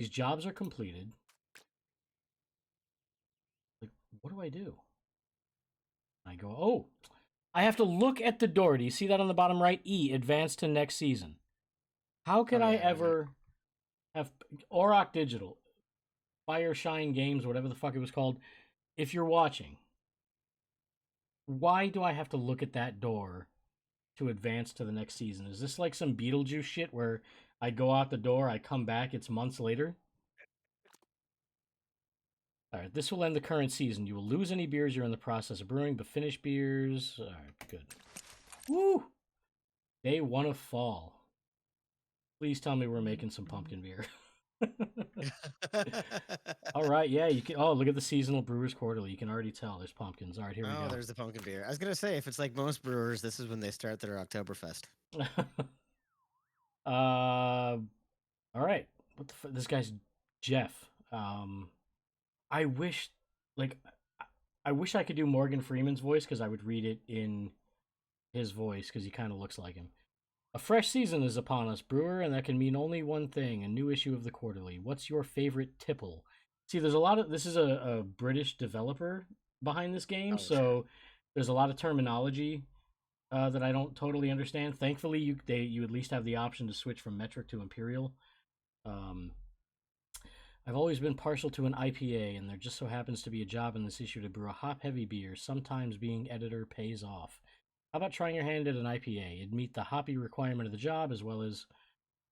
These jobs are completed. Like, what do I do? I go, oh, I have to look at the door. Do you see that on the bottom right? E, advance to next season. How could Oh I yeah, ever have Auroch Digital, Fire Shine Games, whatever the fuck it was called? If you're watching, why do I have to look at that door to advance to the next season? Is this like some Beetlejuice shit where I go out the door, I come back, it's months later? All right, this will end the current season. You will lose any beers you're in the process of brewing, but finish beers. All right, good. Woo! Day one of fall. Please tell me we're making some pumpkin beer. All right, yeah, you can. Oh, look at the seasonal Brewers Quarterly. You can already tell there's pumpkins. All right, here we Oh, go. there's the pumpkin beer. I was gonna say, if it's like most brewers, this is when they start their Oktoberfest. All right. What the this guy's Jeff. I wish, like, I wish I could do Morgan Freeman's voice because I would read it in his voice because he kind of looks like him. A fresh season is upon us, Brewer, and that can mean only one thing: a new issue of the Quarterly. What's your favorite tipple? See, there's a lot of this is a British developer behind this game, Oh, sure. so there's a lot of terminology that I don't totally understand. Thankfully, you at least have the option to switch from metric to imperial. Um, I've always been partial to an IPA, and there just so happens to be a job in this issue to brew a hop-heavy beer. Sometimes being editor pays off. How about trying your hand at an IPA? It'd meet the hoppy requirement of the job as well as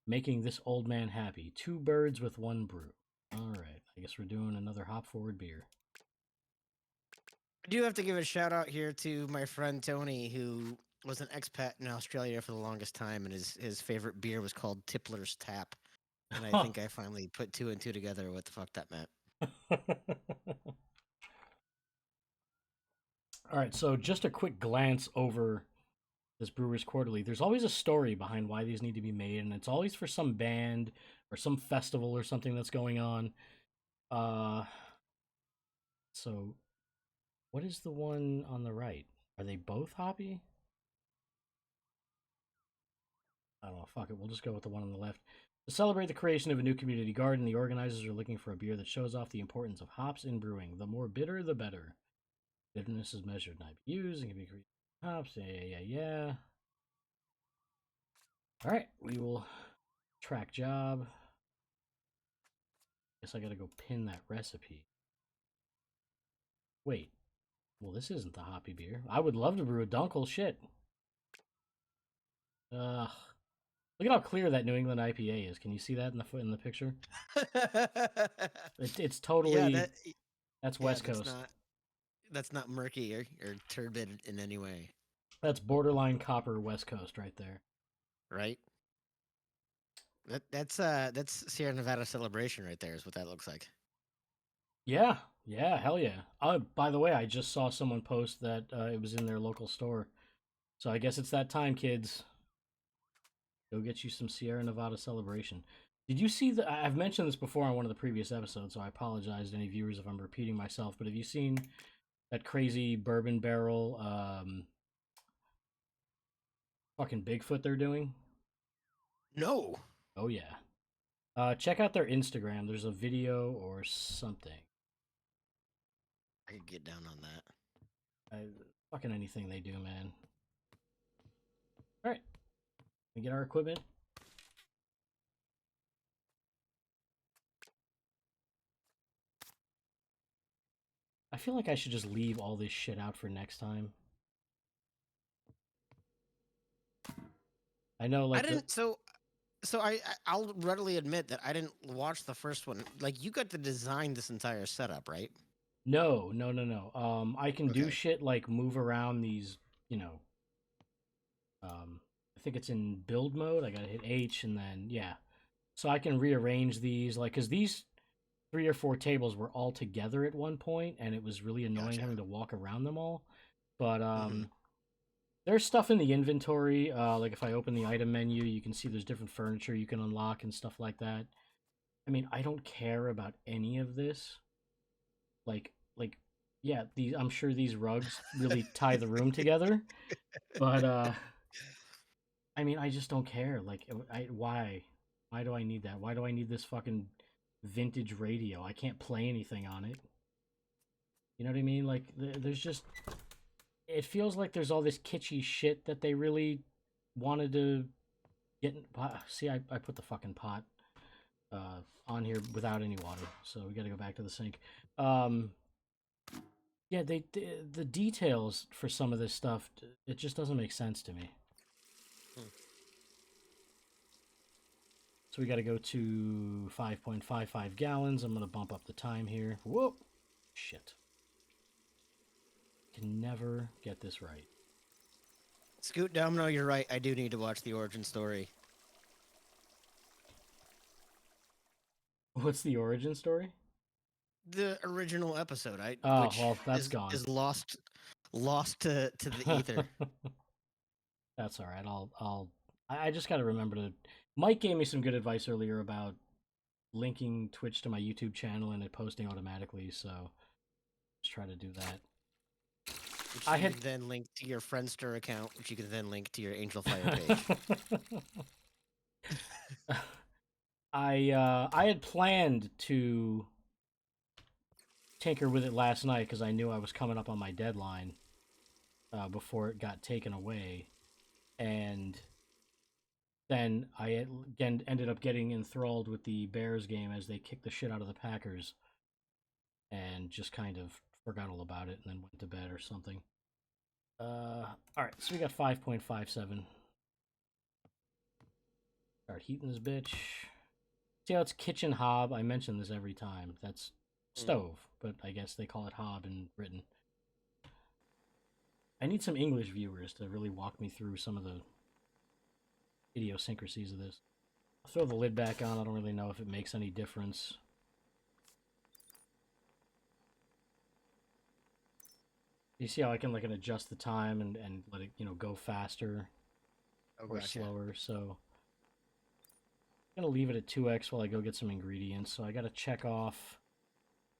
making this old man happy. Two birds with one brew. All right, I guess we're doing another hop-forward beer. I do have to give a shout out here to my friend Tony, who was an expat in Australia for the longest time, and his favorite beer was called Tippler's Tap. And I think I finally put two and two together what the fuck that meant. All right, so just a quick glance over this Brewers Quarterly. There's always a story behind why these need to be made, and it's always for some band or some festival or something that's going on. Uh, so what is the one on the right? Are they both hoppy? I don't know. Fuck it. We'll just go with the one on the left. To celebrate the creation of a new community garden, the organizers are looking for a beer that shows off the importance of hops in brewing. The more bitter, the better. Bitterness is measured in IBUs and can be created in hops. Yeah. All right, we will track job. Guess I gotta go pin that recipe. Wait, well, this isn't the hoppy beer. I would love to brew a Dunkel. Shit. Ugh. Look at how clear that New England IPA is. Can you see that in the picture? It's yeah, totally that's yeah, West Coast. that's not murky or turbid in any way, That's borderline copper West Coast right there. right? That's Sierra Nevada Celebration right there is what that looks like. Yeah, hell yeah. By the way, I just saw someone post that it was in their local store. So I guess it's that time, kids. Go get you some Sierra Nevada Celebration. Did you see the? I've mentioned this before on one of the previous episodes, so I apologize to any viewers if I'm repeating myself. But have you seen that crazy bourbon barrel fucking Bigfoot they're doing? No, Oh yeah. Check out their Instagram. There's a video or something. I could get down on that. Fucking anything they do, man. All right, we get our equipment. I feel like I should just leave all this shit out for next time. I know, I like the didn't. I'll readily admit that I didn't watch the first one. Like you got to design this entire setup, right? no. I can do Okay. shit like move around these, you know. I think it's in build mode. I gotta hit H and then yeah, so I can rearrange these like because these 3 or 4 tables were all together at one point, and it was really annoying Gotcha. having to walk around them all. But Hmm. there's stuff in the inventory. Like if I open the item menu, you can see there's different furniture you can unlock and stuff like that. I mean, I don't care about any of this. Like, yeah, these. I'm sure these rugs really tie the room together, but I mean, I just don't care. Like, why? Why do I need that? Why do I need this fucking vintage radio. I can't play anything on it. You know what I mean? Like, there's just, it feels like there's all this kitschy shit that they really wanted to get. See, I put the fucking pot on here without any water, so we got to go back to the sink. Um, yeah, the details for some of this stuff, it just doesn't make sense to me. Hmm. So we got to go to 5.55 gallons. I'm gonna bump up the time here. Whoop, shit. Can never get this right. Scoot Domino, you're right. I do need to watch the origin story. What's the origin story? The original episode, Oh, which well, that's gone. is lost to the ether. That's all right. I just got to remember to. Mike gave me some good advice earlier about linking Twitch to my YouTube channel and it posting automatically. So let's try to do that. Which I you had can then link to your Friendster account, which you can then link to your Angel Fire page. I had planned to tinker with it last night because I knew I was coming up on my deadline before it got taken away, and then I again ended up getting enthralled with the Bears game as they kicked the shit out of the Packers, and just kind of forgot all about it and then went to bed or something. All right, so we got 5.57. Start heating this bitch. See how it's kitchen hob? I mention this every time. That's stove, but I guess they call it hob in Britain. I need some English viewers to really walk me through some of the idiosyncrasies of this. I'll throw the lid back on. I don't really know if it makes any difference. You see how I can adjust the time and let it go faster or slower. So I'm gonna leave it at 2x while I go get some ingredients. So I gotta check off.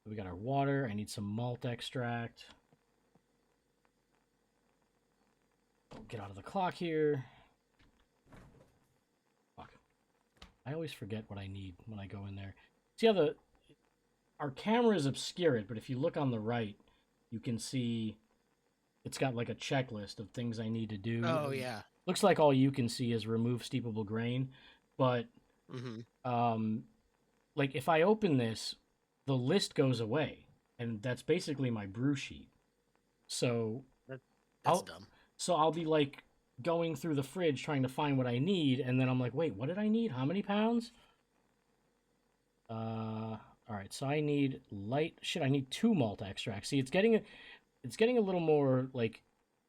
We got our water. I need some malt extract. Get out of the clock here. Fuck. I always forget what I need when I go in there. See how our cameras obscure it, but if you look on the right, you can see it's got like a checklist of things I need to do. Oh yeah. Looks like all you can see is remove steepable grain, but like if I open this, the list goes away, and that's basically my brew sheet. So that's dumb. So I'll be like going through the fridge trying to find what I need, and then I'm like, wait, what did I need? How many pounds? All right, so I need light. Shit, I need 2 malt extracts. See, it's getting a little more like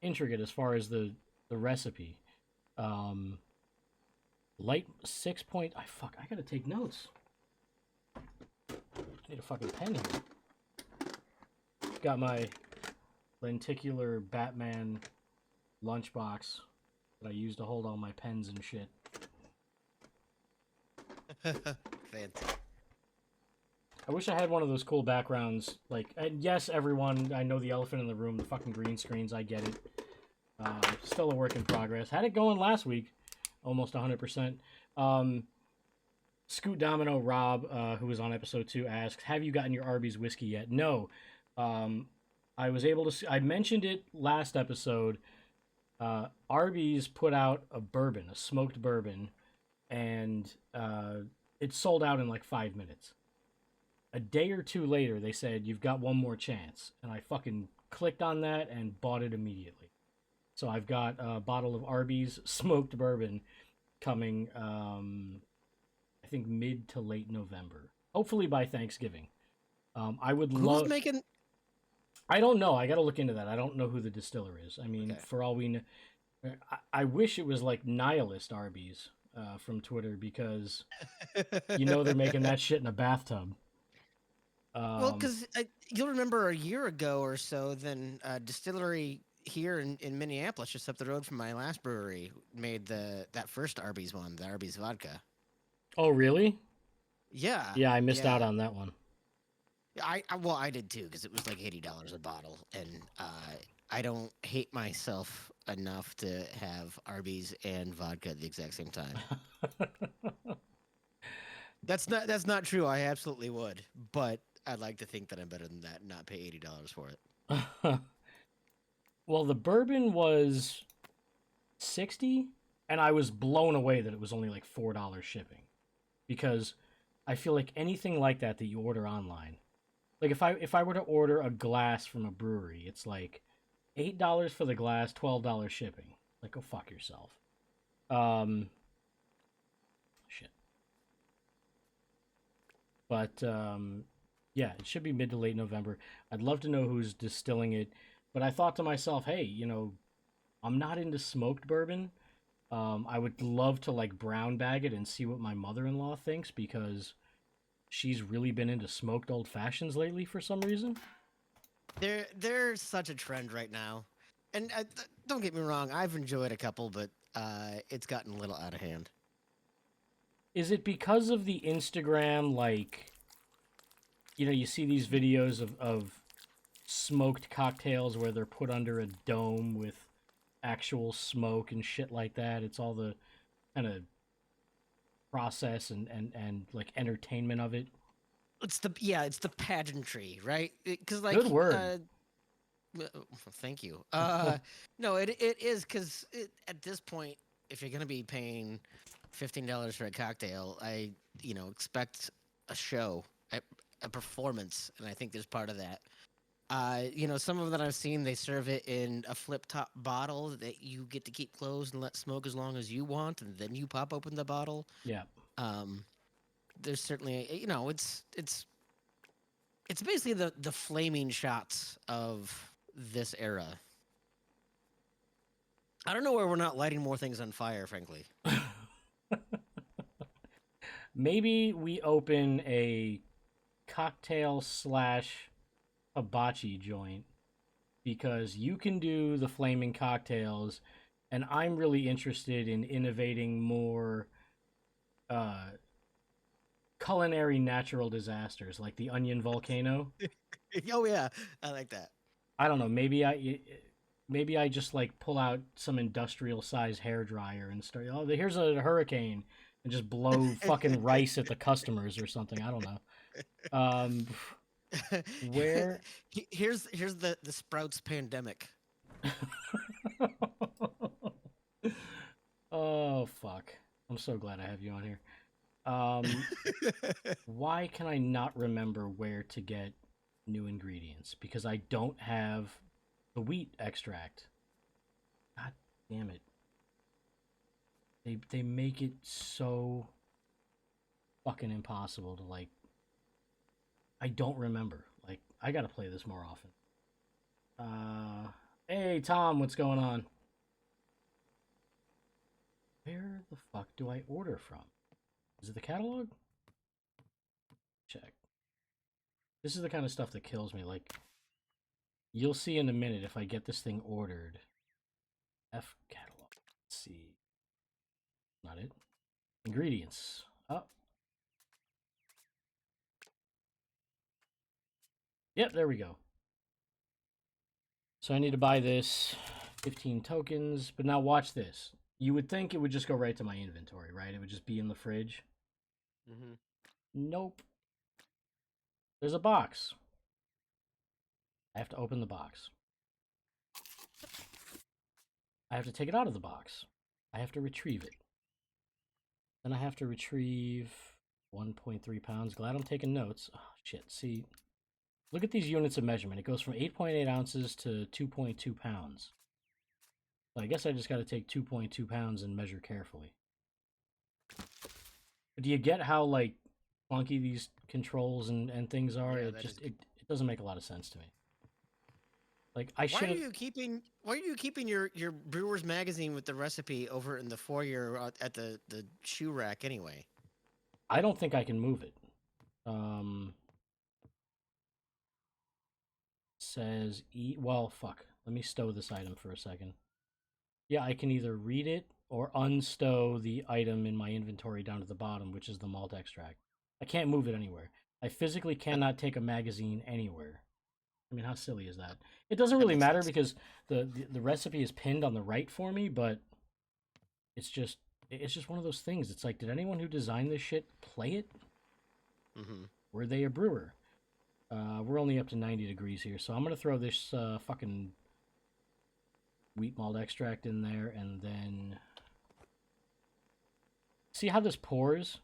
intricate as far as the recipe. Light 6 point. Fuck, I gotta take notes. I need a fucking pen here. Got my lenticular Batman lunchbox that I use to hold all my pens and shit. Fancy. I wish I had one of those cool backgrounds. Like, yes, everyone, I know the elephant in the room, the fucking green screens, I get it. Still a work in progress. Had it going last week, almost 100%. Scoot Domino Rob, who was on episode 2, asks, have you gotten your Arby's whiskey yet? No. I was able to... I mentioned it last episode. Arby's put out a bourbon, a smoked bourbon, and it sold out in like 5 minutes. A day or two later, they said, you've got one more chance. And I fucking clicked on that and bought it immediately. So I've got a bottle of Arby's smoked bourbon coming, I think, mid to late November. Hopefully by Thanksgiving. I would love... Who's making... I don't know. I got to look into that. I don't know who the distiller is. I mean, for all we know... I wish it was like Nihilist Arby's from Twitter, because they're making that shit in a bathtub. Well, because you'll remember a year ago or so, then a distillery here in Minneapolis, just up the road from my last brewery, made that first Arby's one, the Arby's vodka. Oh, really? Yeah. Yeah, I missed out on that one. I did too, because it was like $80 a bottle, and I don't hate myself enough to have Arby's and vodka at the exact same time. That's not true. I absolutely would, but I'd like to think that I'm better than that and not pay $80 for it. Well, the bourbon was 60, and I was blown away that it was only like $4 shipping, because I feel like anything like that that you order online, like if I were to order a glass from a brewery, it's like $8 for the glass, $12 shipping. Like, go fuck yourself. Um, shit. But yeah, it should be mid to late November. I'd love to know who's distilling it, but I thought to myself, hey, I'm not into smoked bourbon. I would love to like brown bag it and see what my mother-in-law thinks, because she's really been into smoked old fashions lately for some reason. There's such a trend right now, and don't get me wrong, I've enjoyed a couple, but it's gotten a little out of hand. Is it because of the Instagram, like, you see these videos of smoked cocktails where they're put under a dome with actual smoke and shit like that? It's all the kind of process and like entertainment of it. It's the pageantry, right? Because Good word. thank you. No, it is because at this point, if you're gonna be paying $15 for a cocktail, I expect a show, a performance, and I think there's part of that. Some of them that I've seen, they serve it in a flip top bottle that you get to keep closed and let smoke as long as you want, and then you pop open the bottle. Yeah. Um, there's certainly, it's basically the flaming shots of this era. I don't know where we're not lighting more things on fire, frankly. Maybe we open a cocktail slash hibachi joint, because you can do the flaming cocktails, and I'm really interested in innovating more uh, culinary natural disasters like the onion volcano. Oh yeah, I like that. I don't know. Maybe I just like pull out some industrial size hair dryer and start. Oh, here's a hurricane, and just blow fucking rice at the customers or something. I don't know. Um, where? Here's the sprouts pandemic. Oh fuck! I'm so glad I have you on here. Um, why can I not remember where to get new ingredients? Because I don't have the wheat extract. God damn it! They make it so fucking impossible to like. I don't remember. Like, I gotta play this more often. Hey Tom, what's going on? Where the fuck do I order from? Is it the catalog? Check. This is the kind of stuff that kills me. Like, you'll see in a minute if I get this thing ordered. F catalog. Let's see. Not it. Ingredients. Oh. Yep, there we go. So I need to buy this 15 tokens, but now watch this. You would think it would just go right to my inventory, right? It would just be in the fridge. Hmm. Nope. There's a box. I have to open the box. I have to take it out of the box. I have to retrieve it. Then I have to retrieve 1.3 pounds. Glad I'm taking notes. Oh, shit. See, look at these units of measurement. It goes from 8.8 ounces to 2.2 pounds. So I guess I just got to take 2.2 pounds and measure carefully. But do you get how, like, clunky these controls and things are? Yeah, It that is. just, it doesn't make a lot of sense to me. Like, I Why should are have. you keeping Why are you keeping your Brewers magazine with the recipe over in the foyer at the shoe rack anyway? I don't think I can move it. Um, says well, fuck. Let me stow this item for a second. Yeah, I can either read it or unstow the item in my inventory down to the bottom, which is the malt extract. I can't move it anywhere. I physically That cannot take a magazine anywhere. I mean, how silly is that? It doesn't that really makes matter sense. because the recipe is pinned on the right for me, but it's just it's just one of those things. It's like, did anyone who designed this shit play it? Mm-hmm. Were they a brewer? We're only up to 90 degrees here, so I'm gonna throw this fucking wheat malt extract in there, and then see how this pours.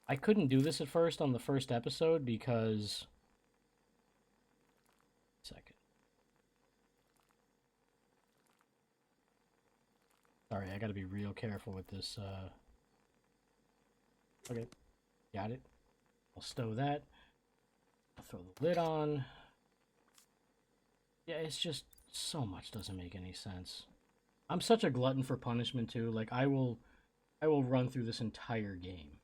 I couldn't do this at first on the first episode because second. Sorry, I got to be real careful with this. Okay, got it. I'll stow that. I'll throw the lid on. Yeah, it's just so much doesn't make any sense. I'm such a glutton for punishment too. Like I will run through this entire game.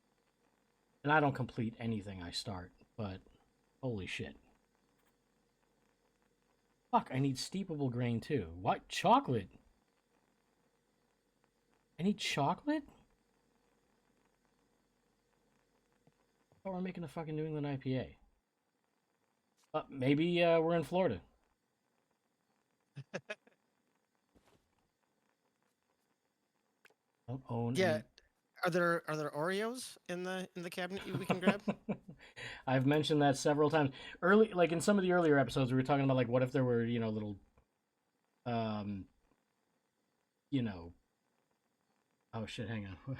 And I don't complete anything I start, but holy shit. Fuck, I need steepable grain too. What? Chocolate? I need chocolate? Oh, we're making a fucking New England IPA. Maybe we're in Florida. Don't own Yeah. any. Are there Oreos in the cabinet we can grab? I've mentioned that several times. Early, like in some of the earlier episodes, we were talking about like what if there were little, um, you know, oh shit, hang on.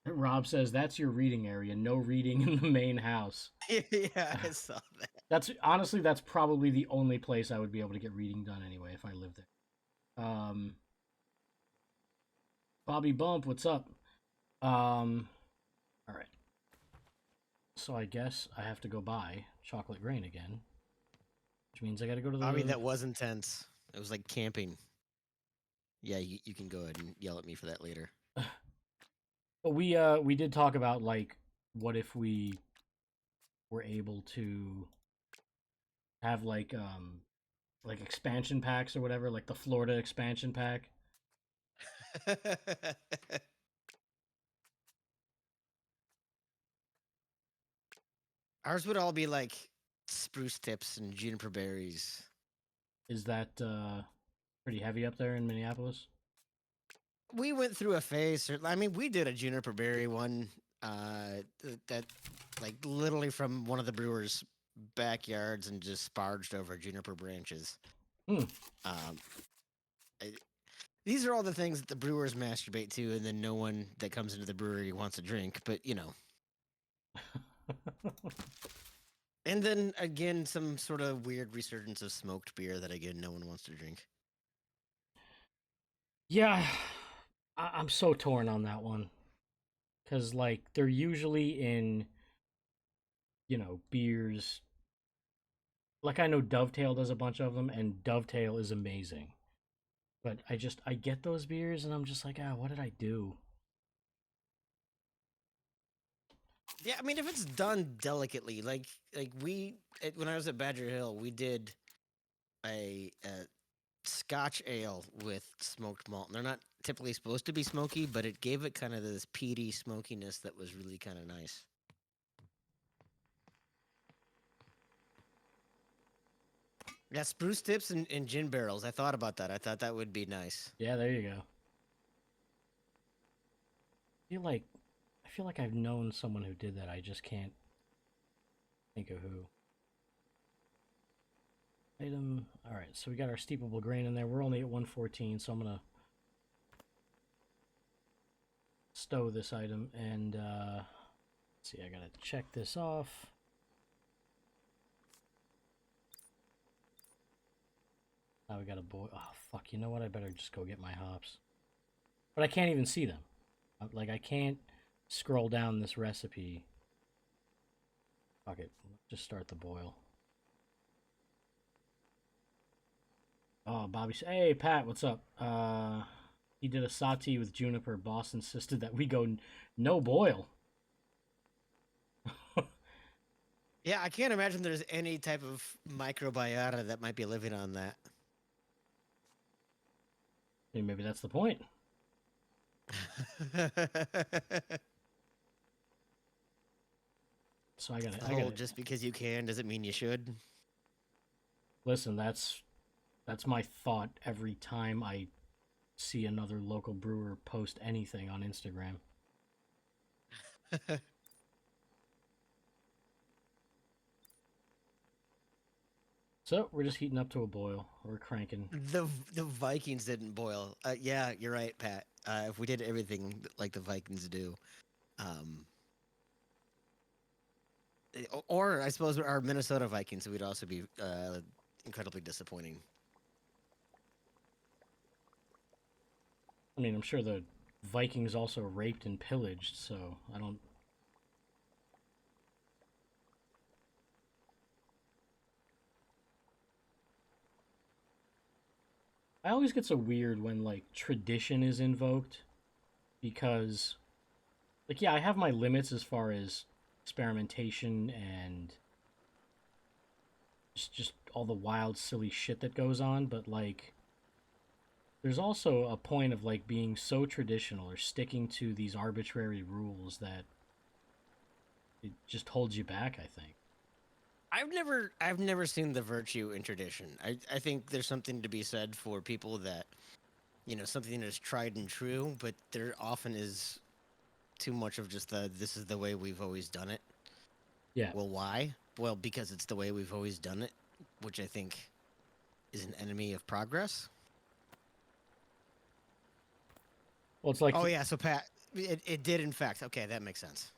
Rob says that's your reading area. No reading in the main house. Yeah, I saw that. That's honestly that's probably the only place I would be able to get reading done anyway if I lived there. Bobby Bump, what's up? All right. So I guess I have to go buy chocolate grain again, which means I got to go to I mean, the. that was intense. It was like camping. Yeah, you can go ahead and yell at me for that later. But we did talk about like what if we were able to have like expansion packs or whatever, like the Florida expansion pack. Ours would all be like spruce tips and juniper berries. Is that pretty heavy up there in Minneapolis? We went through a phase. I mean, we did a juniper berry one. That like literally from one of the brewers' backyards and just sparged over juniper branches. Hmm. Um, I, these are all the things that the brewers masturbate to, and then no one that comes into the brewery wants to drink. But and then again, some sort of weird resurgence of smoked beer that again no one wants to drink. Yeah, I'm so torn on that one because like they're usually in beers. Like I know Dovetail does a bunch of them, and Dovetail is amazing. But I get those beers, and I'm just like, what did I do? Yeah, I mean, if it's done delicately, when I was at Badger Hill, we did a Scotch ale with smoked malt. And they're not typically supposed to be smoky, but it gave it kind of this peaty smokiness that was really kind of nice. Yeah, spruce tips and gin barrels. I thought about that. I thought that would be nice. Yeah, there you go. Feel like I feel like I've known someone who did that. I just can't think of who. Item. All right, so we got our steepable grain in there. We're only at 114, so I'm gonna stow this item and let's see. I gotta check this off. Now we gotta boil. Oh fuck! You know what? I better just go get my hops. But I can't even see them. Like I can't scroll down this recipe. Fuck it. Let's just start the boil. Oh, Bobby said, "Hey, Pat, what's up?" He did a saute with juniper. Boss insisted that we go no boil. Yeah, I can't imagine there's any type of microbiota that might be living on that. Maybe that's the point. So I Oh, gotta just because you can doesn't mean you should. listen. That's my thought every time I see another local brewer post anything on Instagram. So we're just heating up to a boil. We're cranking. The Vikings didn't boil. Yeah, you're right, Pat. If we did everything like the Vikings do, um, or I suppose our Minnesota Vikings would also be incredibly disappointing. I mean, I'm sure the Vikings also raped and pillaged, so I don't. I always get so weird when like tradition is invoked because, like, yeah, I have my limits as far as experimentation and just all the wild, silly shit that goes on, but like, there's also a point of like being so traditional or sticking to these arbitrary rules that it just holds you back, I think. I've never seen the virtue in tradition. I think there's something to be said for people that something that's tried and true, but there often is too much of just the this is the way we've always done it. Yeah. Well, why? Well, because it's the way we've always done it, which I think is an enemy of progress. Well, it's like, Oh yeah, so Pat, it did in fact. Okay, that makes sense.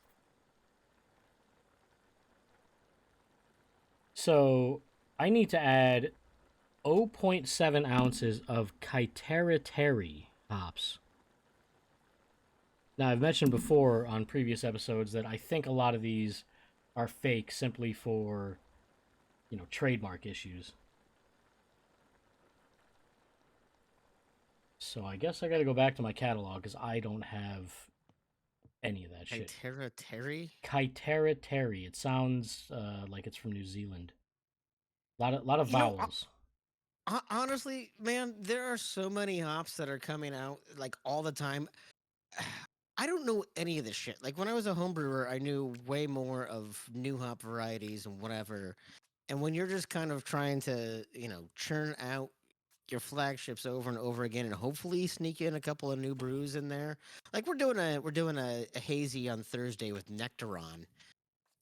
so I need to add zero point 0.7 ounces of Kaiteriteri hops. Now, I've mentioned before on previous episodes that I think a lot of these are fake simply for, trademark issues. So I guess I got to go back to my catalog because I don't have any of that shit. Kaitera Terry. Kaiteriteri. It sounds like it's from New Zealand. A lot of You know, vowels. honestly, man, there are so many hops that are coming out like all the time. I don't know any of this shit. Like when I was a home brewer, I knew way more of new hop varieties and whatever. And when you're just kind of trying to, churn out your flagships over and over again and hopefully sneak in a couple of new brews in there. Like we're doing a hazy on Thursday with Nectaron,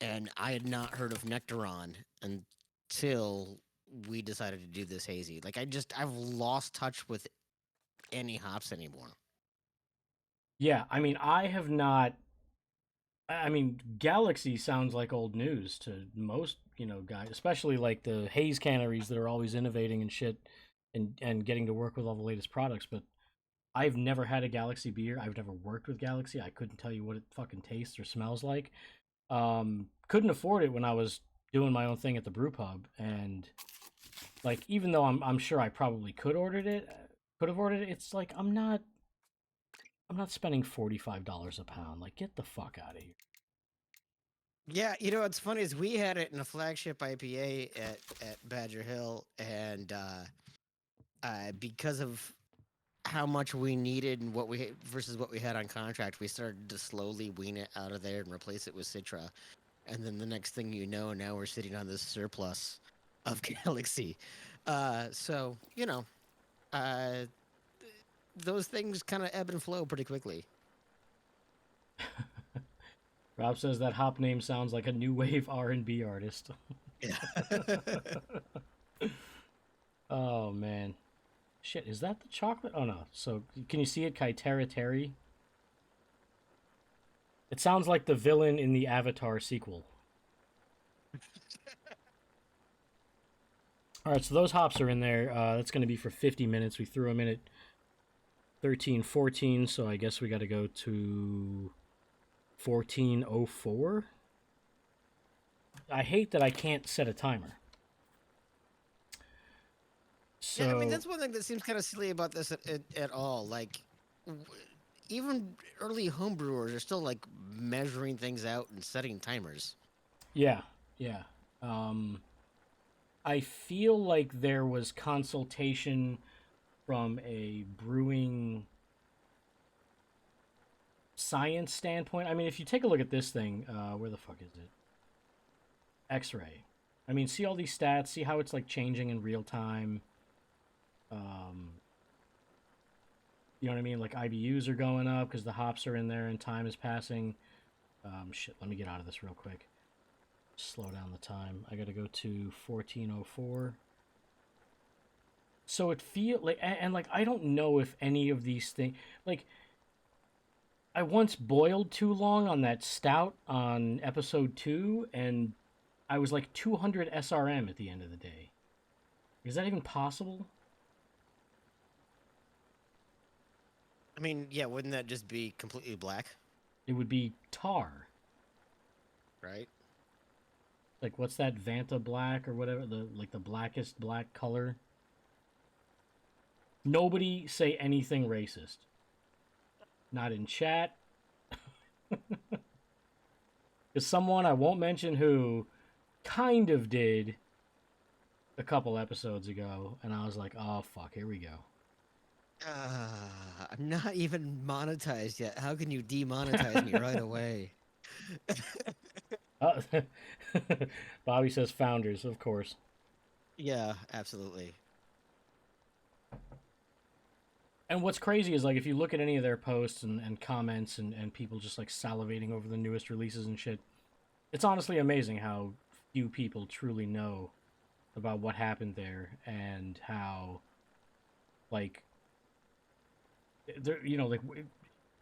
and I had not heard of Nectaron until we decided to do this hazy. Like I've lost touch with any hops anymore. Yeah, I mean, I have not. I mean, Galaxy sounds like old news to most, guys, especially like the haze canneries that are always innovating and shit and getting to work with all the latest products. But I've never had a Galaxy beer. I've never worked with Galaxy. I couldn't tell you what it fucking tastes or smells like. Couldn't afford it when I was doing my own thing at the brew pub, and like even though I'm sure I probably could have ordered it. It's like I'm not spending $45 a pound. Like, get the fuck out of here. Yeah, what's funny is we had it in a flagship IPA at Badger Hill, and because of how much we needed and versus what we had on contract, we started to slowly wean it out of there and replace it with Citra. And then the next thing you know, now we're sitting on this surplus of Galaxy. So uh, those things kind of ebb and flow pretty quickly. Rob says that hop name sounds like a new wave R&B artist. Yeah. Oh man, shit! Is that the chocolate? Oh no. So can you see it? Kaitera Terry. It sounds like the villain in the Avatar sequel. All right, so those hops are in there. That's going to be for 50 minutes. We threw them in at 13:14, so I guess we got to go to 14:04. I hate that I can't set a timer. Yeah, I mean So that's one thing that seems kind of silly about this at all. Like, w- even early homebrewers are still like measuring things out and setting timers. yeah, yeah. I feel like there was consultation from a brewing science standpoint. I mean, if you take a look at this thing, where the fuck is it? X-ray. I mean, see all these stats, see how it's like changing in real time. Um, you know what I mean? Like IBUs are going up because the hops are in there and time is passing. Shit, let me get out of this real quick. Slow down the time. I gotta go to 1404. So it feel like, and like, I don't know if any of these things, like, I once boiled too long on that stout on episode 2, and I was like 200 SRM at the end of the day. Is that even possible? I mean, yeah, wouldn't that just be completely black, It would be tar. right? Like, what's that Vanta black or whatever, the like the blackest black color? Nobody say anything racist. Not in chat. Because someone, I won't mention who, kind of did a couple episodes ago, and I was like, oh fuck, here we go. I'm not even monetized yet. How can you demonetize me right away? uh, Bobby says founders, of course. Yeah, absolutely. And what's crazy is, like, if you look at any of their posts and comments and people just like salivating over the newest releases and shit, it's honestly amazing how few people truly know about what happened there, and how, like, there, like, it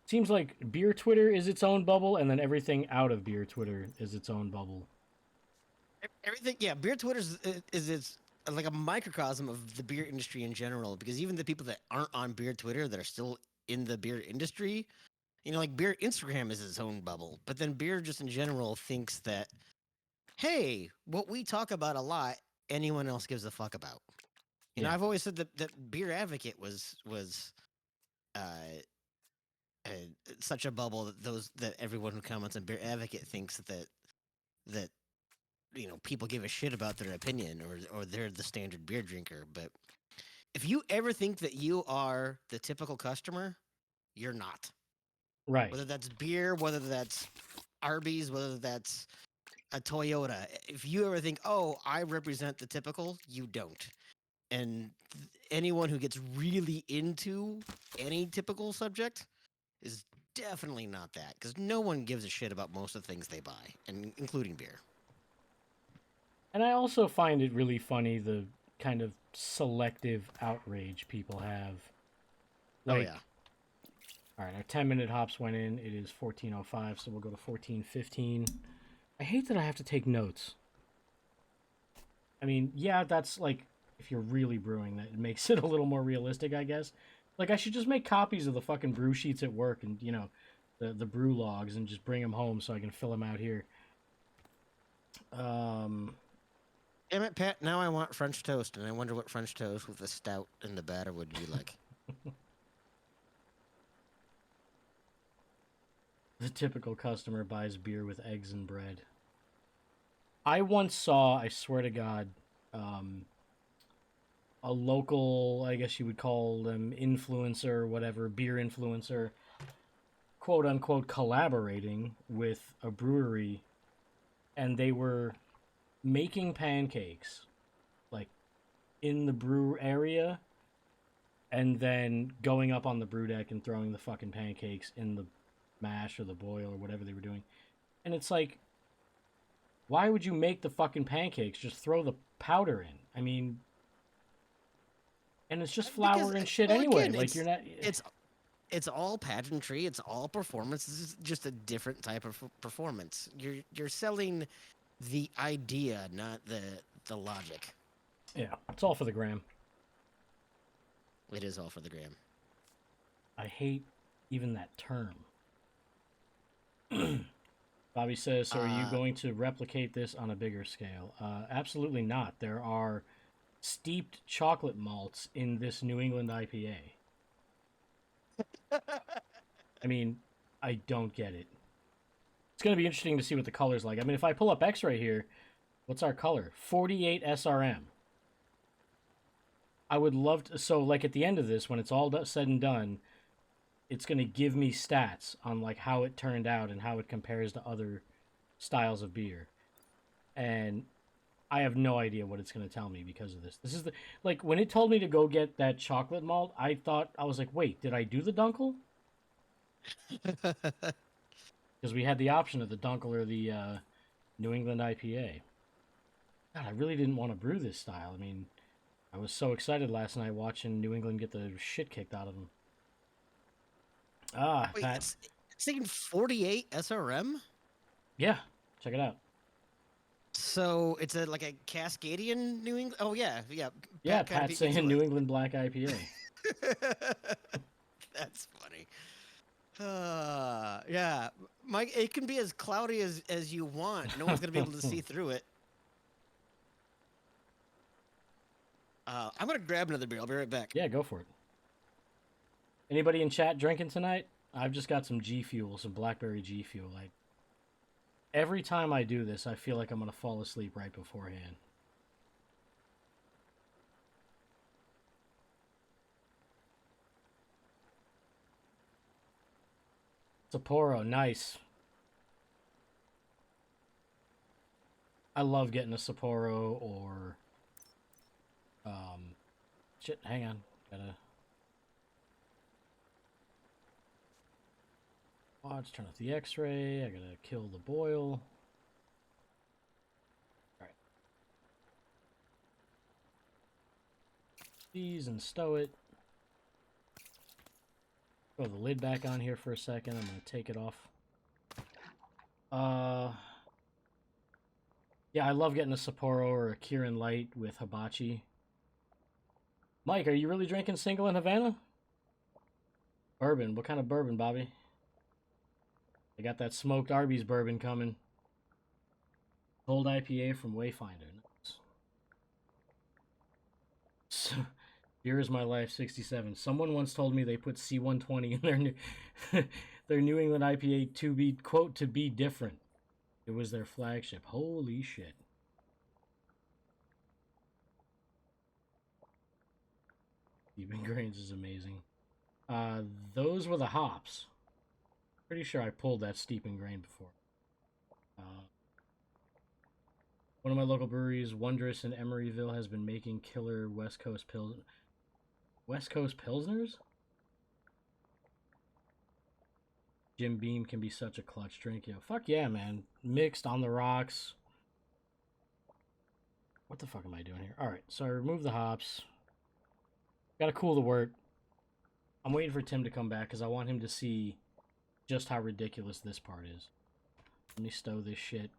seems like beer Twitter is its own bubble, and then everything out of beer Twitter is its own bubble. Everything, yeah. Beer Twitter is like a microcosm of the beer industry in general. Because even the people that aren't on beer Twitter that are still in the beer industry, like beer Instagram is its own bubble. But then beer just in general thinks that, hey, what we talk about a lot, anyone else gives a fuck about. Yeah. I've always said that Beer Advocate was uh, uh, such a bubble that everyone who comments on Beer Advocate thinks that people give a shit about their opinion, or they're the standard beer drinker. But if you ever think that you are the typical customer, you're not. Right. Whether that's beer, whether that's Arby's, whether that's a Toyota. If you ever think, oh, I represent the typical, you don't. And anyone who gets really into any typical subject is definitely not that, because no one gives a shit about most of the things they buy, and including beer. And I also find it really funny, the kind of selective outrage people have. Oh Like, yeah. all right, our 10-minute hops went in. It is 14:05, so we'll go to 14:15. I hate that I have to take notes. I mean, yeah, that's like, if you're really brewing, that makes it a little more realistic, I guess. Like, I should just make copies of the fucking brew sheets at work, and the brew logs, and just bring them home so I can fill them out here. Um, Damn it, Pat. Now I want French toast, and I wonder what French toast with a stout in the batter would be like. the typical customer buys beer with eggs and bread. I once saw, I swear to God, um, a local, I guess you would call them influencer, whatever, beer influencer, quote unquote, collaborating with a brewery, and they were making pancakes, like, in the brew area, and then going up on the brew deck and throwing the fucking pancakes in the mash or the boil or whatever they were doing. And it's like, why would you make the fucking pancakes? Just throw the powder in. I mean, and it's just Because, flour and shit well, anyway. again, Like, you're not. it's it's all pageantry. It's all performance. This is just a different type of performance. You're selling the idea, not the logic. Yeah, it's all for the gram. It is all for the gram. I hate even that term. Bobby says, so are you Uh, going to replicate this on a bigger scale? Absolutely not. There are steeped chocolate malts in this New England IPA. I mean, I don't get it. It's going to be interesting to see what the color's like. I mean, if I pull up X right here, what's our color? 48 SRM. I would love to. So, like, at the end of this, when it's all said and done, it's going to give me stats on, like, how it turned out and how it compares to other styles of beer. And I have no idea what it's going to tell me because of this. This is the, like, when it told me to go get that chocolate malt, I was like, wait, did I do the dunkel? because we had the option of the Dunkel or the New England IPA. God, I really didn't want to brew this style. I mean, I was so excited last night watching New England get the shit kicked out of them. Ah, Wait, Pat. it's taking 48 SRM. Yeah, check it out. So it's like a Cascadian New England. Oh yeah, yeah. Yeah, Pat kind of Pat's beat me saying to New England Black IPA. it. That's funny. Yeah, Mike. It can be as cloudy as you want. No one's gonna be able to see through it. I'm gonna grab another beer. I'll be right back. Yeah, go for it. Anybody in chat drinking tonight? I've just got some G Fuel, some blackberry G Fuel. Like every time I do this, I feel like I'm gonna fall asleep right beforehand. Sapporo, nice. I love getting a Sapporo or shit, hang on. Gotta watch, turn off the X-ray. I gotta kill the boil. Alright. These and stow it. Throw the lid back on here for a second. I'm gonna take it off. Yeah, I love getting a Sapporo or a Kirin Light with hibachi. Mike, are you really drinking single in Havana? Bourbon. What kind of bourbon, Bobby? I got that smoked Arby's bourbon coming. Cold IPA from Wayfinder. Nice. So, Beer is My Life 67. Someone once told me they put C120 in their New England IPA to be, quote, to be different. It was their flagship. Holy shit. Steeping grains is amazing. Those were the hops. Pretty sure I pulled that steeping grain before. One of my local breweries, Wondrous in Emeryville, has been making killer West Coast Pilsners. Jim Beam can be such a clutch drink. Yo, fuck yeah, man. Mixed on the rocks. What the fuck am I doing here? Alright, so I removed the hops. Gotta cool the wort. I'm waiting for Tim to come back because I want him to see just how ridiculous this part is. Let me stow this shit.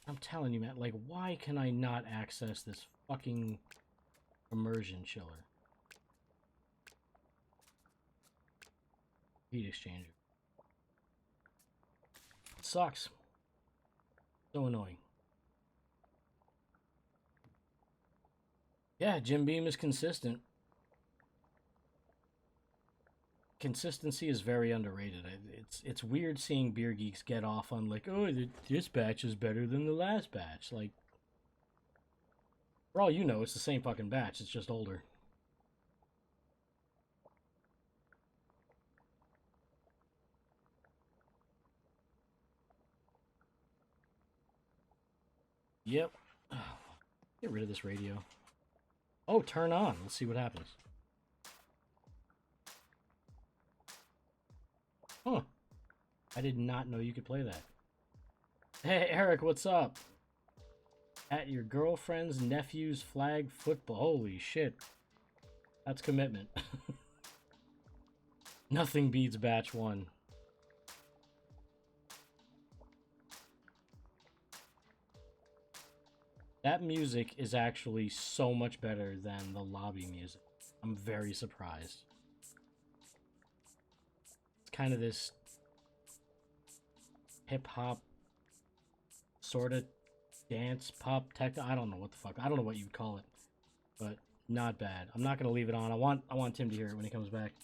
I'm telling you, man, like, why can I not access this fucking immersion chiller? Heat exchanger. It sucks. So annoying. Yeah, Jim Beam is consistent. Consistency is very underrated. It's weird seeing beer geeks get off on like, oh, this batch is better than the last batch. Like, for all you know, it's the same fucking batch. It's just older. Yep. Get rid of this radio. Oh, turn on. Let's see what happens. Huh. I did not know you could play that. Hey, Eric, what's up? At your girlfriend's nephew's flag football. Holy shit. That's commitment. Nothing beats batch 1. That music is actually so much better than the lobby music. I'm very surprised. It's kind of this hip-hop sort of dance pop tech. I don't know what the fuck. I don't know what you'd call it, but not bad. I'm not gonna leave it on. I want Tim to hear it when he comes back.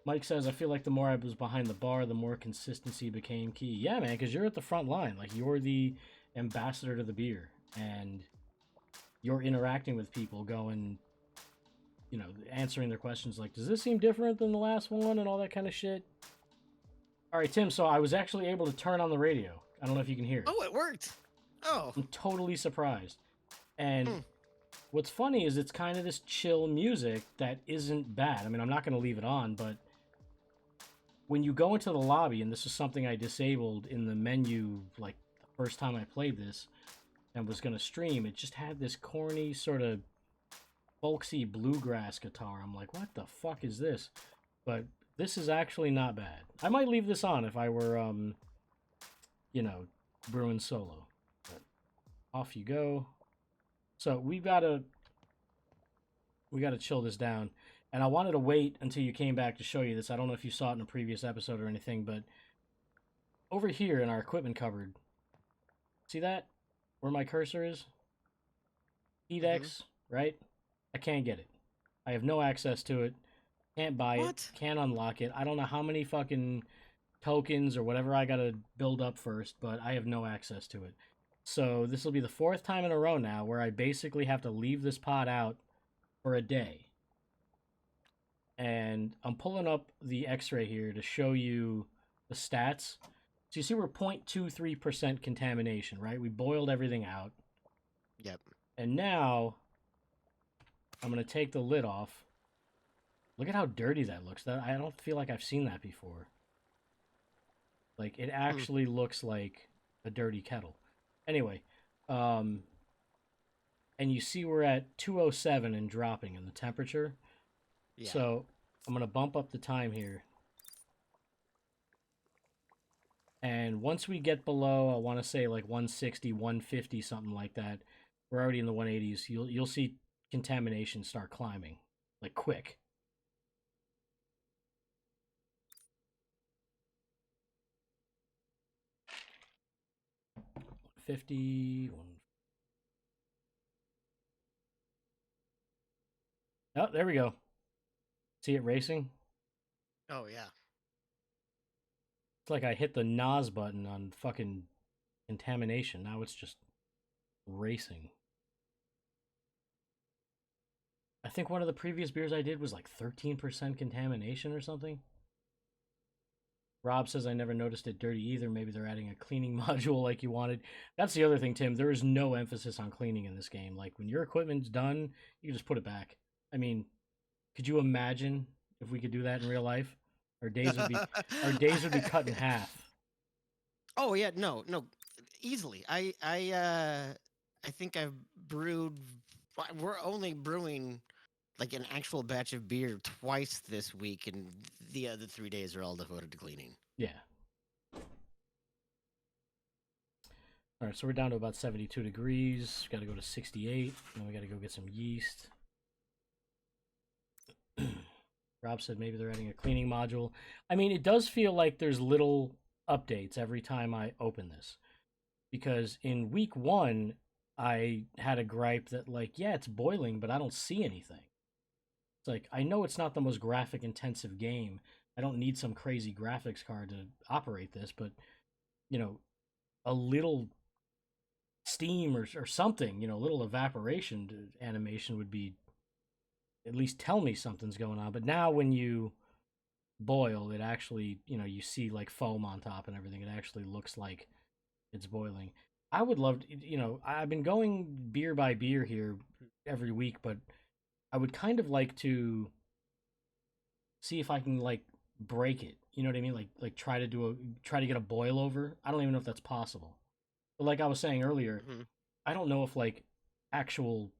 Mike says, I feel like the more I was behind the bar, the more consistency became key. Yeah, man, because you're at the front line. Like, you're the ambassador to the beer, and you're interacting with people, going, you know, answering their questions like, does this seem different than the last one, and all that kind of shit. All right, Tim, so I was actually able to turn on the radio. I don't know if you can hear it. Oh, it worked. Oh. I'm totally surprised. And what's funny is it's kind of this chill music that isn't bad. I mean, I'm not going to leave it on, but when you go into the lobby, and this is something I disabled in the menu like the first time I played this and was gonna stream, it just had this corny sort of folksy bluegrass guitar. I'm like, what the fuck is this? But this is actually not bad. I might leave this on if I were you know, brewing solo. But off you go. So we gotta chill this down. And I wanted to wait until you came back to show you this. I don't know if you saw it in a previous episode or anything, but over here in our equipment cupboard, see that? Where my cursor is? Mm-hmm. Edex, right? I can't get it. I have no access to it. Can't buy it. What? Can't unlock it. I don't know how many fucking tokens or whatever I gotta build up first, but I have no access to it. So this will be the fourth time in a row now where I basically have to leave this pod out for a day. And I'm pulling up the x-ray here to show you the stats. So you see we're 0.23% contamination, right? We boiled everything out. Yep. And now I'm going to take the lid off. Look at how dirty that looks. That I don't feel like I've seen that before. Like, it actually looks like a dirty kettle. Anyway, and you see we're at 207 and dropping in the temperature. Yeah. So I'm going to bump up the time here. And once we get below, I want to say like 160, 150, something like that, we're already in the 180s. You'll see contamination start climbing, like quick. One. Oh, there we go. See it racing? Oh yeah. It's like I hit the NOS button on fucking contamination. Now it's just racing. I think one of the previous beers I did was like 13% contamination or something. Rob says I never noticed it dirty either. Maybe they're adding a cleaning module like you wanted. That's the other thing, Tim. There is no emphasis on cleaning in this game. Like when your equipment's done, you can just put it back. I mean, could you imagine if we could do that in real life? Our days would be cut in half. Oh yeah, no, easily. I think I've brewed. We're only brewing like an actual batch of beer twice this week, and the other 3 days are all devoted to cleaning. Yeah. All right, so we're down to about 72 degrees. Got to go to 68. Then we got to go get some yeast. Rob said maybe they're adding a cleaning module. I mean, it does feel like there's little updates every time I open this. Because in week 1, I had a gripe that, like, yeah, it's boiling, but I don't see anything. It's like, I know it's not the most graphic intensive game. I don't need some crazy graphics card to operate this, but, you know, a little steam or something, you know, a little evaporation animation would be at least tell me something's going on. But now when you boil, it actually, you know, you see like foam on top and everything. It actually looks like it's boiling. I would love to, you know, I've been going beer by beer here every week, but I would kind of like to see if I can like break it. You know what I mean? Like try to get a boil over. I don't even know if that's possible. But like I was saying earlier, Mm-hmm. I don't know if like actual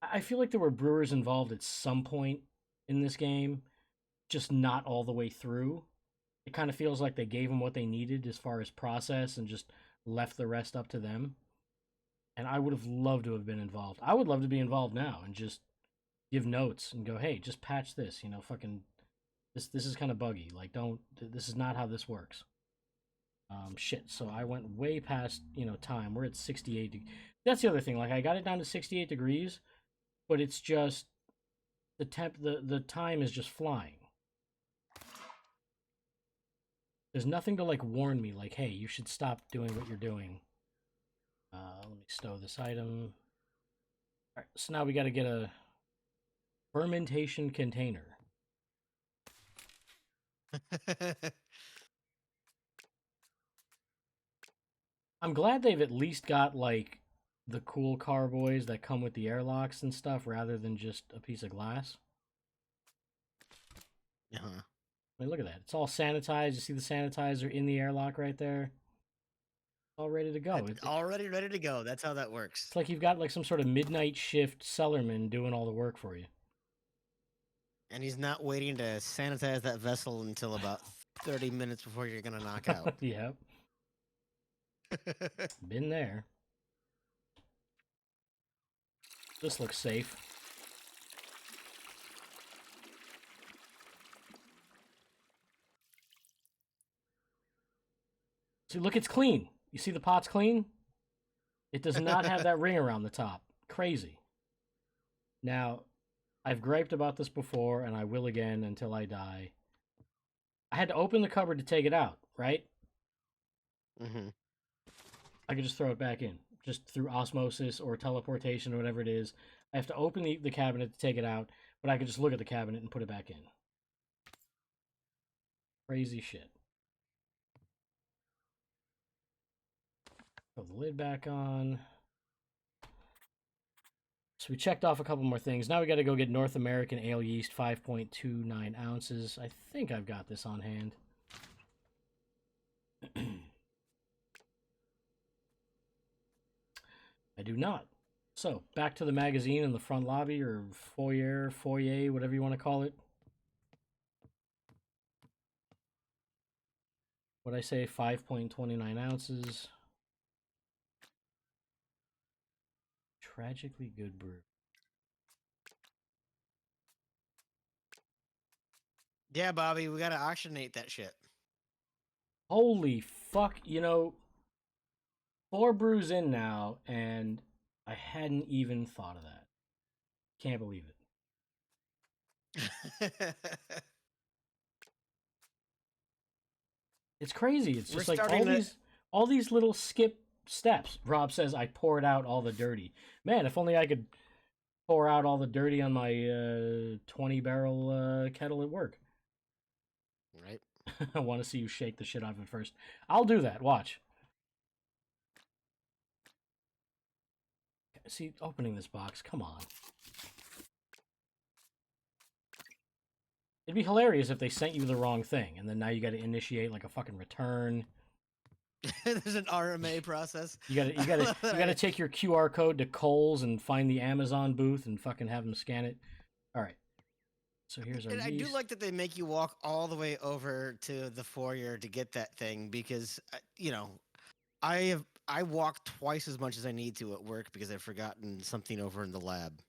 I feel like there were brewers involved at some point in this game, just not all the way through. It kind of feels like they gave them what they needed as far as process and just left the rest up to them. And I would have loved to have been involved. I would love to be involved now and just give notes and go, "Hey, just patch this, you know, fucking this is kind of buggy. Like don't this is not how this works." Shit. So I went way past, you know, time. We're at 68. That's the other thing. Like I got it down to 68 degrees, but it's just the time is just flying. There's nothing to like warn me like, hey, you should stop doing what you're doing. Let me stow this item. All right, so now we got to get a fermentation container. I'm glad they've at least got like the cool carboys that come with the airlocks and stuff rather than just a piece of glass. Uh-huh. I mean, look at that. It's all sanitized. You see the sanitizer in the airlock right there. All ready to go. Already ready to go. That's how that works. It's like you've got like some sort of midnight shift cellarman doing all the work for you. And he's not waiting to sanitize that vessel until about 30 minutes before you're going to knock out. Yep. Been there. This looks safe. See, look, it's clean. You see the pot's clean? It does not have that ring around the top. Crazy. Now, I've griped about this before, and I will again until I die. I had to open the cupboard to take it out, right? Mm-hmm. I could just throw it back in, just through osmosis or teleportation or whatever it is. I have to open the cabinet to take it out, but I could just look at the cabinet and put it back in. Crazy shit. Throw the lid back on. So we checked off a couple more things. Now we got to go get North American Ale Yeast, 5.29 ounces. I think I've got this on hand. I do not. So, back to the magazine in the front lobby, or foyer, whatever you want to call it. What'd I say? 5.29 ounces. Tragically good brew. Yeah, Bobby, we got to auctionate that shit. Holy fuck, 4 brews in now, and I hadn't even thought of that. Can't believe it. It's crazy. It's just like all these little skip steps. Rob says I poured out all the dirty. Man, if only I could pour out all the dirty on my 20-barrel kettle at work. Right. I want to see you shake the shit out of it first. I'll do that. Watch. See, opening this box. Come on. It'd be hilarious if they sent you the wrong thing, and then now you got to initiate like a fucking return. There's an RMA process. You gotta take your QR code to Kohl's and find the Amazon booth and fucking have them scan it. All right. So here's our yeast. I do like that they make you walk all the way over to the foyer to get that thing because I walk twice as much as I need to at work because I've forgotten something over in the lab.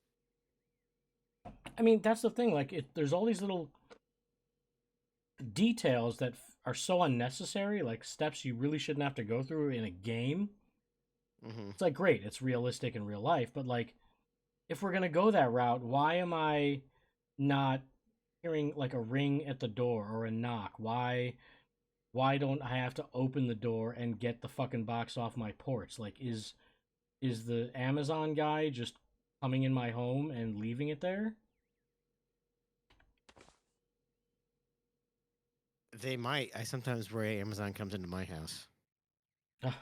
I mean, that's the thing. Like, there's all these little details that are so unnecessary, like steps you really shouldn't have to go through in a game. Mm-hmm. It's like, great, it's realistic in real life, but like, if we're gonna go that route, why am I not hearing like a ring at the door or a knock? Why don't I have to open the door and get the fucking box off my porch? Like, is the Amazon guy just coming in my home and leaving it there? They might. I sometimes worry Amazon comes into my house. All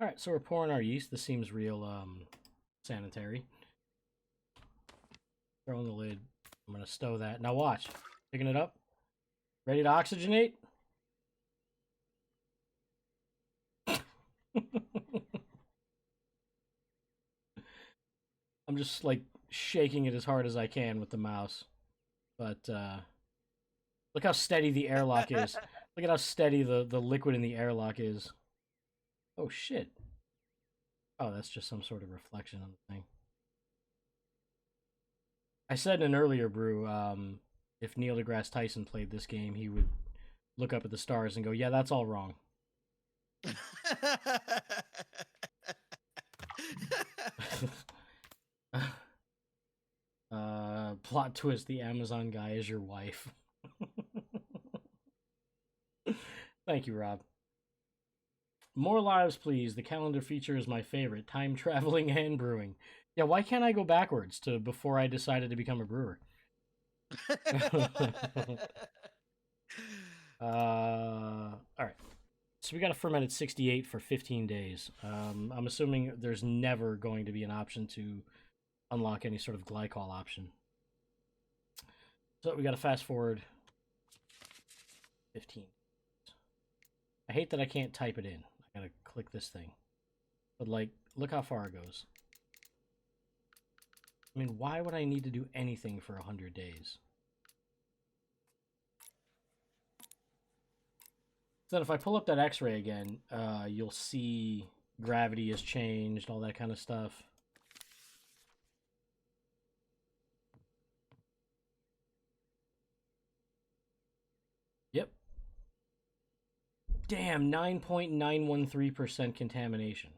right, so we're pouring our yeast. This seems real sanitary. Throwing the lid. I'm gonna stow that. Now watch. Picking it up. Ready to oxygenate? I'm just like shaking it as hard as I can with the mouse. But look how steady the airlock is. Look at how steady the liquid in the airlock is. Oh shit. Oh, that's just some sort of reflection on the thing. I said in an earlier brew, if Neil deGrasse Tyson played this game, he would look up at the stars and go, "Yeah, that's all wrong." Plot twist: the Amazon guy is your wife. Thank you, Rob. More lives, please. The calendar feature is my favorite. Time traveling and brewing. Yeah, why can't I go backwards to before I decided to become a brewer? All right. So we got a fermented 68 for 15 days. I'm assuming there's never going to be an option to unlock any sort of glycol option. So we got to fast forward 15. I hate that I can't type it in. I gotta click this thing. But like, look how far it goes. I mean, why would I need to do anything for 100 days? So then if I pull up that x-ray again, you'll see gravity has changed, all that kind of stuff. Yep. Damn, 9.913% contamination.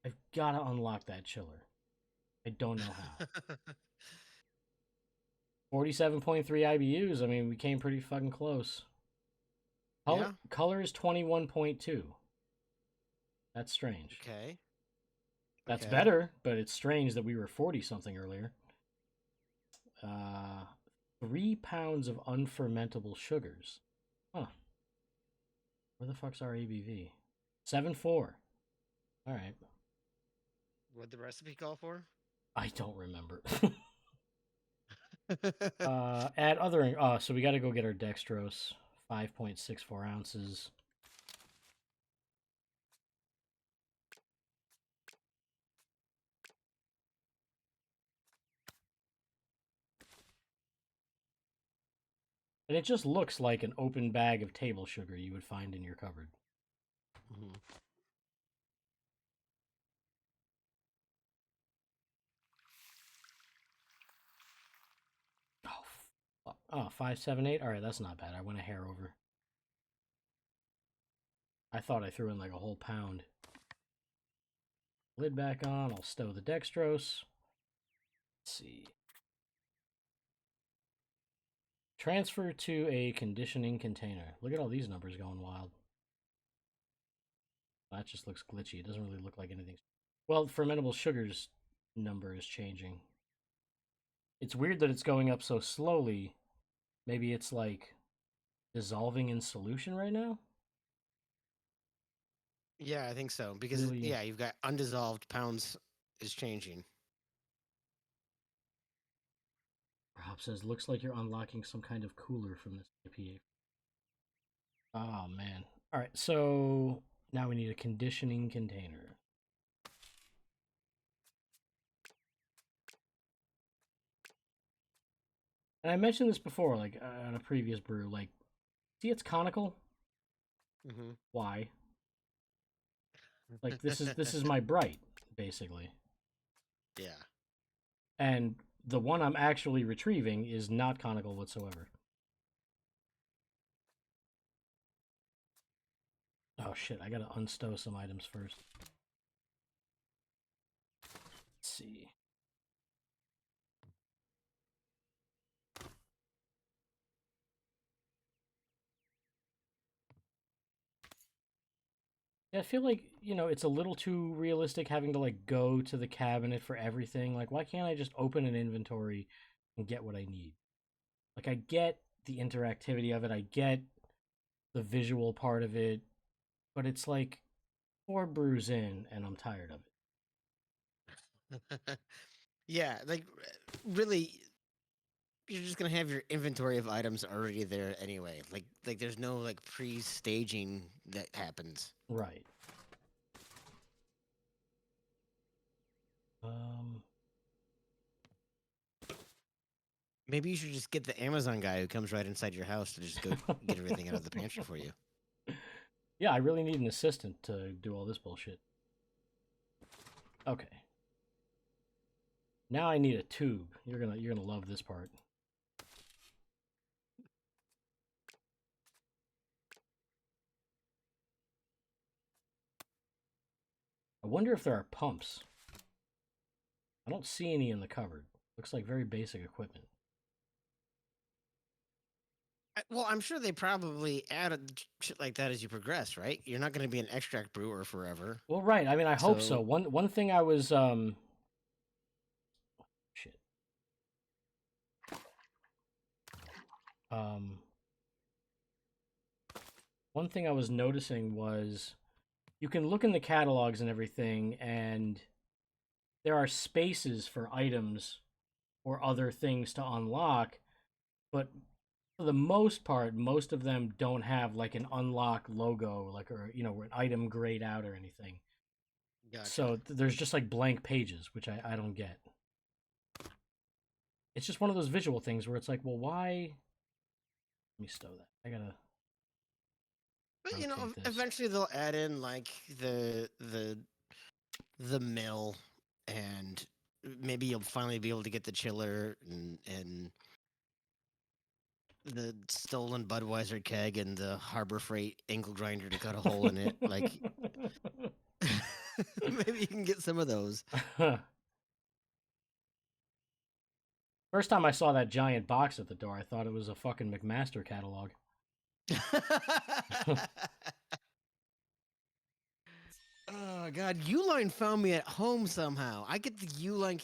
I've got to unlock that chiller. I don't know how. 47.3 IBUs. I mean, we came pretty fucking close. Color is 21.2. That's strange. Okay. That's better, but it's strange that we were 40 something earlier. 3 pounds of unfermentable sugars. Huh. Where the fuck's our ABV? 7.4. All right. What'd the recipe call for? I don't remember. Add other. So we got to go get our dextrose. 5.64 ounces. And it just looks like an open bag of table sugar you would find in your cupboard. Mm-hmm. Oh, 578. All right, that's not bad. I went a hair over. I thought I threw in like a whole pound. Lid back on. I'll stow the dextrose. Let's see. Transfer to a conditioning container. Look at all these numbers going wild. That just looks glitchy. It doesn't really look like anything. Well, fermentable sugars number is changing. It's weird that it's going up so slowly. Maybe it's like dissolving in solution right now? Yeah, I think so. Because, Really? yeah, you've got undissolved pounds is changing. Rob says, looks like you're unlocking some kind of cooler from this IPA. Oh, man. All right, so now we need a conditioning container. And I mentioned this before, like on a previous brew. Like, see, it's conical. Mm-hmm. Why? Like, this is my bright, basically. Yeah. And the one I'm actually retrieving is not conical whatsoever. Oh shit! I gotta unstow some items first. Let's see. I feel like, it's a little too realistic having to like go to the cabinet for everything. Like, why can't I just open an inventory and get what I need? Like, I get the interactivity of it, I get the visual part of it, but it's like 4 brews in and I'm tired of it. Yeah, like really, you're just gonna have your inventory of items already there anyway. Like there's no like pre-staging that happens. Right. Um, Maybe you should just get the Amazon guy who comes right inside your house to just go get everything out of the pantry for you. yeah, I really need an assistant to do all this bullshit. Okay. Now I need a tube. You're gonna love this part. I wonder if there are pumps. I don't see any in the cupboard. Looks like very basic equipment. Well, I'm sure they probably added shit like that as you progress, right? You're not going to be an extract brewer forever. Well, right. I mean, I hope so. So One thing I was shit. Um One thing I was noticing was you can look in the catalogs and everything, and there are spaces for items or other things to unlock, but for the most part, most of them don't have like an unlock logo, like or an item grayed out or anything. Gotcha. So there's just like blank pages, which I don't get. It's just one of those visual things where it's like, well, why? Let me stow that. I gotta But rotate this. eventually they'll add in like the mill, and maybe you'll finally be able to get the chiller and the stolen Budweiser keg and the Harbor Freight angle grinder to cut a hole in it. Like maybe you can get some of those. First time I saw that giant box at the door, I thought it was a fucking McMaster catalog. Oh God, Uline found me at home somehow. I get the Uline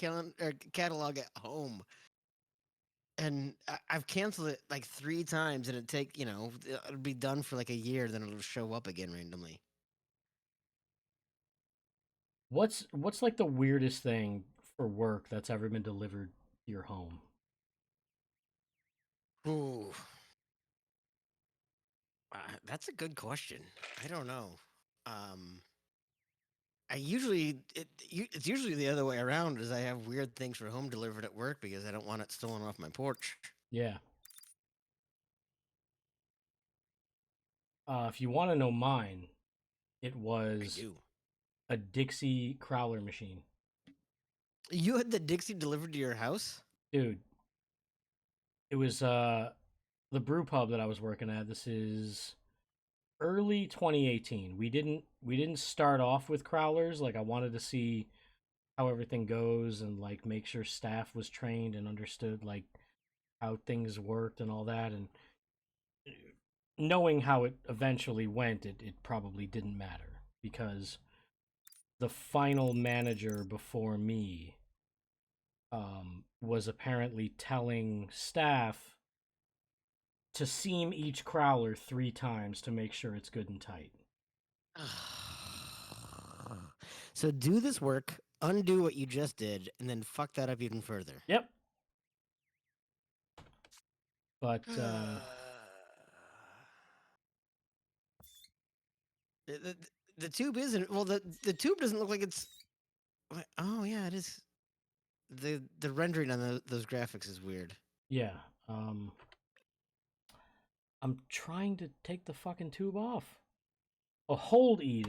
catalog at home, and I've canceled it like 3 times, and it'll be done for like a year, then it'll show up again randomly. What's like the weirdest thing for work that's ever been delivered to your home? Ooh, that's a good question. I don't know. Um, it's usually the other way around. Is I have weird things for home delivered at work because I don't want it stolen off my porch. Yeah. If you want to know mine, it I was do. a Dixie crowler machine. You had the Dixie delivered to your house? Dude, it was the brew pub that I was working at. This is early 2018. We didn't start off with crowlers. Like I wanted to see how everything goes and like make sure staff was trained and understood like how things worked and all that, and knowing how it eventually went, it probably didn't matter because the final manager before me was apparently telling staff to seam each crowler 3 times to make sure it's good and tight. So do this work, undo what you just did, and then fuck that up even further. Yep. But the, the, the tube isn't. Well, the tube doesn't look like it's. Oh yeah, it is. The rendering on those graphics is weird. yeah, um, I'm trying to take the fucking tube off. Oh, hold E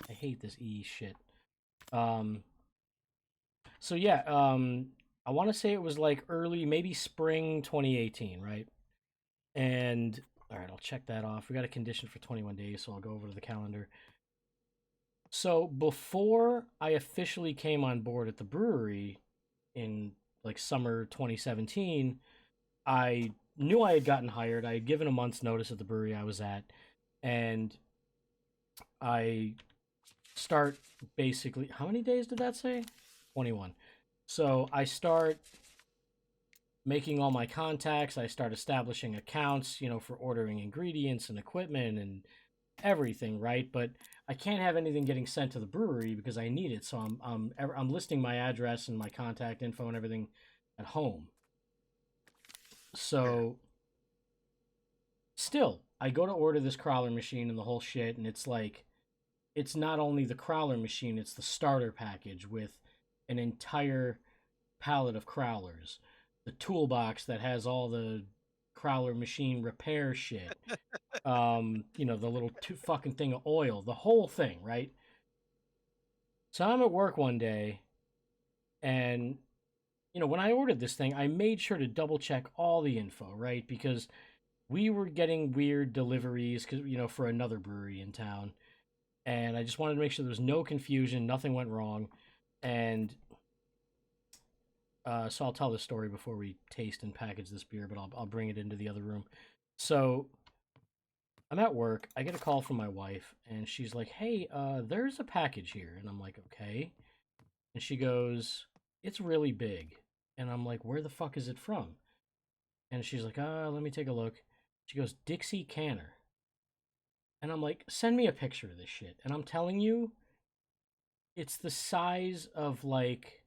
I hate this E shit. Um, so yeah, I want to say it was like early, maybe spring 2018, right? And all right, I'll check that off. We got a condition for 21 days, so I'll go over to the calendar. So before I officially came on board at the brewery in like summer 2017, I knew I had gotten hired. I had given a month's notice at the brewery I was at, and I start basically. How many days did that say? 21. So I start making all my contacts. I start establishing accounts, for ordering ingredients and equipment and everything, right? But I can't have anything getting sent to the brewery because I need it. So I'm listing my address and my contact info and everything at home. Sure. So still, I go to order this crawler machine and the whole shit, and it's like it's not only the crawler machine, it's the starter package with an entire pallet of crawlers, the toolbox that has all the crawler machine repair shit, the little fucking thing of oil, the whole thing, right? So I'm at work one day, and when I ordered this thing, I made sure to double check all the info, right? Because we were getting weird deliveries, because for another brewery in town, and I just wanted to make sure there was no confusion, nothing went wrong, and so I'll tell the story before we taste and package this beer, but I'll bring it into the other room. So I'm at work. I get a call from my wife, and she's like, "Hey, there's a package here," and I'm like, "Okay," and she goes, "It's really big," and I'm like, "Where the fuck is it from?" And she's like, let me take a look." She goes, "Dixie Canner," and I'm like, "Send me a picture of this shit," and I'm telling you, it's the size of like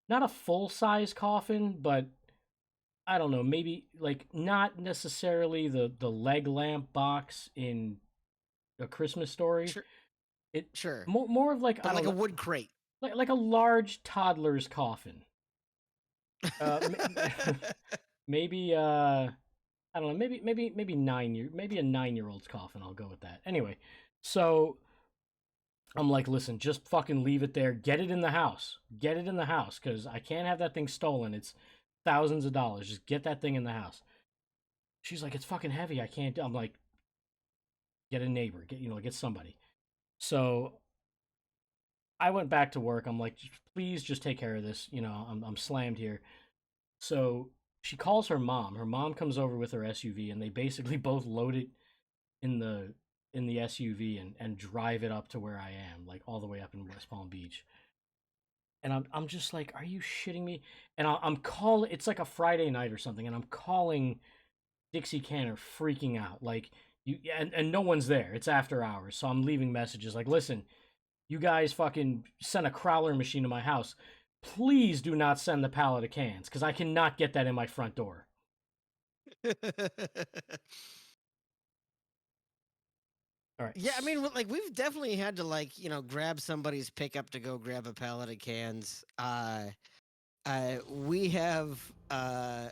not a full size coffin, but I don't know, maybe like not necessarily the leg lamp box in A Christmas Story. Sure, It sure, more of like but I like don't a know, wood crate. like a large toddler's coffin. Uh, maybe I don't know, maybe 9 year, maybe a 9 year old's coffin. I'll go with that. Anyway, so I'm like, listen, just fucking leave it there. Get it in the house. Get it in the house because I can't have that thing stolen. It's thousands of dollars. Just get that thing in the house. She's like, it's fucking heavy. I can't. I'm like, get a neighbor. Get somebody. So I went back to work. I'm like, please just take care of this. I'm slammed here. So she calls her mom. Her mom comes over with her SUV, and they basically both load it in the SUV and drive it up to where I am, like all the way up in West Palm Beach. And I'm just like, are you shitting me? And I'm calling. It's like a Friday night or something, and I'm calling Dixie Canner, freaking out. Like and no one's there. It's after hours, so I'm leaving messages like, listen, you guys fucking sent a crawler machine to my house. Please do not send the pallet of cans because I cannot get that in my front door. All right. Yeah, I mean, like we've definitely had to like grab somebody's pickup to go grab a pallet of cans. We have a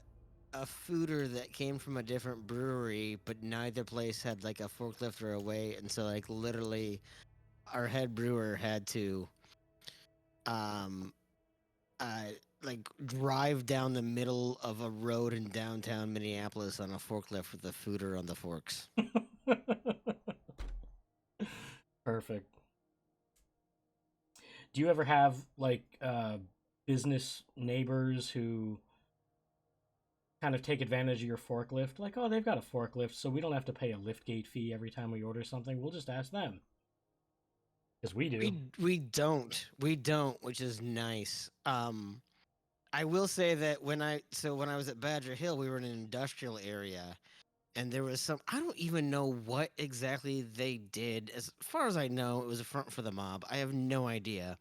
fooder that came from a different brewery, but neither place had like a forklift or a way, and so like literally, our head brewer had to um uh like drive down the middle of a road in downtown Minneapolis on a forklift with a fooder on the forks. Perfect. Do you ever have like business neighbors who kind of take advantage of your forklift? Like, oh, they've got a forklift, so we don't have to pay a lift gate fee every time we order something. We'll just ask them because we do. We don't, which is nice. I will say that when I was at Badger Hill, we were in an industrial area, and there was some, I don't even know what exactly they did. As far as I know, it was a front for the mob. I have no idea.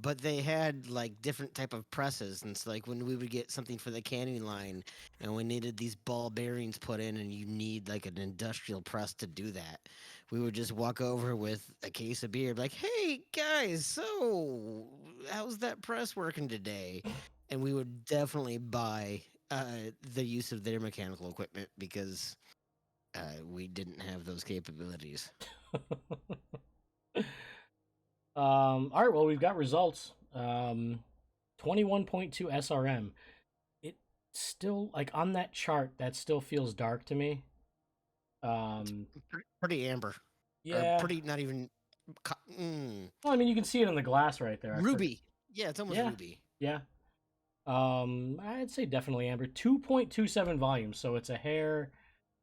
But they had like different type of presses, and so like when we would get something for the canning line, and we needed these ball bearings put in, and you need like an industrial press to do that, we would just walk over with a case of beer, be like, "Hey guys, so how's that press working today?" And we would definitely buy the use of their mechanical equipment because we didn't have those capabilities. All right, well, we've got results. 21.2 SRM. It still, like, on that chart, that still feels dark to me. Um, Pretty amber, or yeah. pretty not even Well, I mean, you can see it in the glass right there. I forget. ruby. Yeah, it's almost Yeah, ruby. yeah. I'd say definitely amber. 2.27 volume, so it's a hair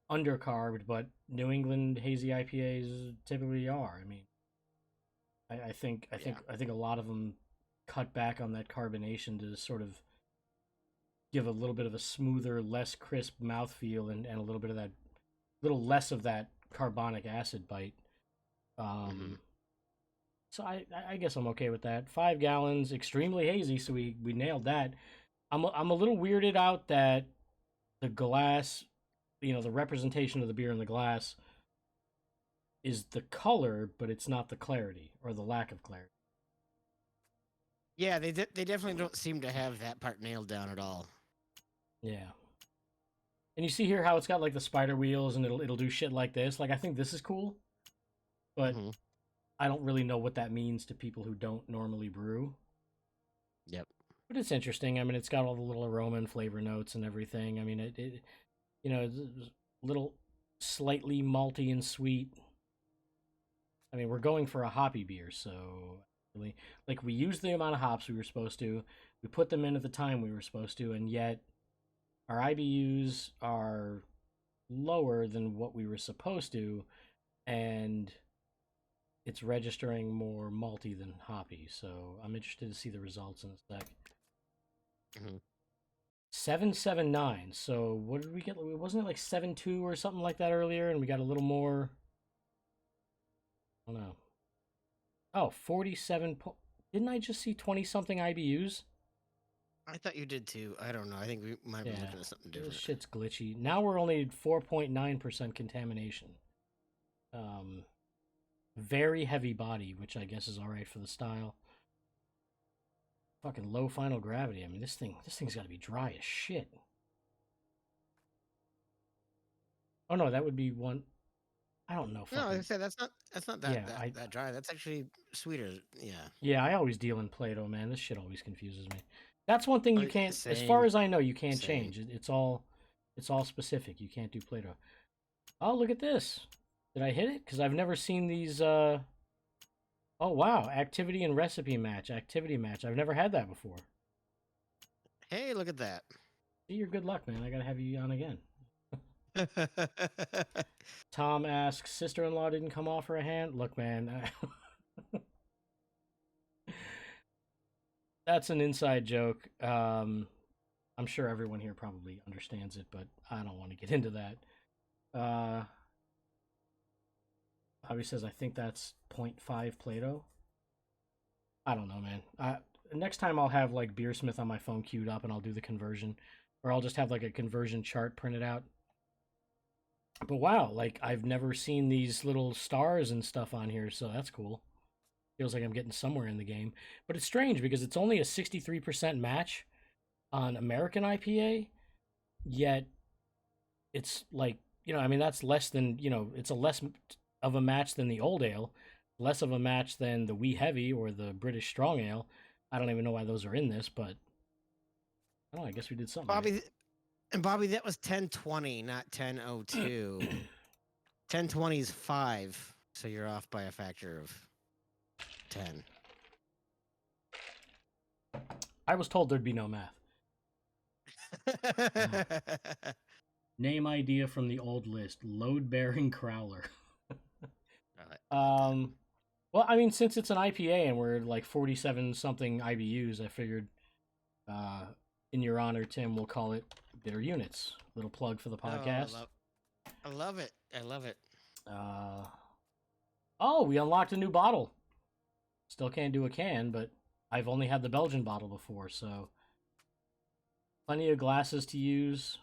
undercarved, but New England hazy IPAs typically are. I mean, I think I Yeah. think I think a lot of them cut back on that carbonation to sort of give a little bit of a smoother, less crisp mouthfeel and a little bit of that, little less of that carbonic acid bite. hmm Um, so I guess I'm okay with that. 5 gallons, extremely hazy, so we nailed that. I'm a little weirded out that the glass, the representation of the beer in the glass is the color, but it's not the clarity or the lack of clarity. Yeah, they definitely don't seem to have that part nailed down at all. Yeah. And you see here how it's got like the spider wheels and it'll do shit like this. Like I think this is cool, but hmm I don't really know what that means to people who don't normally brew. Yep. But it's interesting. I mean, it's got all the little aroma and flavor notes and everything. I mean, it it's a little slightly malty and sweet. I mean, we're going for a hoppy beer, so really, like we used the amount of hops we were supposed to. We put them in at the time we were supposed to, and yet our IBUs are lower than what we were supposed to, and it's registering more malty than hoppy. So I'm interested to see the results in a sec. hmm 779. So what did we get? Wasn't it like 7.2 or something like that earlier? And we got a little more. I don't know. Oh, 47. Didn't I just see 20 something IBUs? I thought you did too. I don't know. I think we might have been Yeah, looking at something this different. shit's glitchy. Now we're only at 4.9% contamination. Um, Very heavy body, which I guess is all right for the style. Fucking low final gravity. I mean, this thing's got to be dry as shit. Oh no, that would be one. I don't know. No, I Fucking said that's not that yeah. I that dry. That's actually sweeter. Yeah. yeah. I always deal in Play-Doh, man. This shit always confuses me. That's one thing Oh, you can't. As far same, as I know, you can't same. change. It's all specific. You can't do Play-Doh. Oh, look at this. Did I hit it? Because I've never seen these. Oh wow, activity and recipe match, activity match. I've never had that before. Hey, look at that. See, you're good luck, man. I gotta have you on again. Tom asks, sister-in-law didn't come off her a hand. Look, man, that's an inside joke. I'm sure everyone here probably understands it, but I don't want to get into that. Uh, Bobby says, I think that's point 0.5 Play-Doh. I don't know, man. Next time I'll have like Beersmith on my phone queued up and I'll do the conversion, or I'll just have like a conversion chart printed out. But wow, like I've never seen these little stars and stuff on here, so that's cool. Feels like I'm getting somewhere in the game. But it's strange because it's only a 63% match on American IPA, yet it's like, I mean, that's less than, it's a less of a match than the old ale, less of a match than the Wee Heavy or the British Strong Ale. I don't even know why those are in this, but I don't know, I guess we did something right. Bobby, and Bobby, that was 1020, not 1002. 1020 is 5, so you're off by a factor of 10. I was told there'd be no math. Name idea from the old list: load bearing crowler. um, well, I mean, since it's an IPA and we're like 47 something IBUs, I figured, uh, in your honor, Tim, we'll call it bitter units. Little plug for the No, podcast. I love it. I love it. Uh, oh, we unlocked a new bottle. Still can't do a can, but I've only had the Belgian bottle before, so plenty of glasses to use.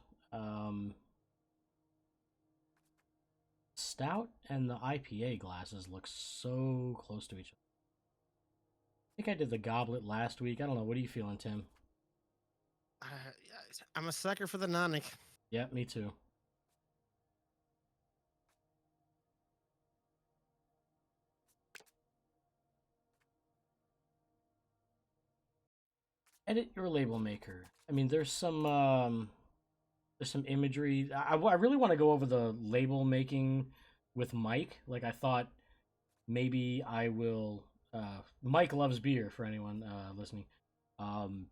Stout and the IPA glasses look so close to each other. I think I did the goblet last week. I don't know. What are you feeling, Tim? Uh, I'm a sucker for the Nonic. Yeah, me too. Edit your label maker. I mean, there's some imagery. I really want to go over the label making with Mike. Like I thought maybe I will. Mike loves beer. For anyone listening, um,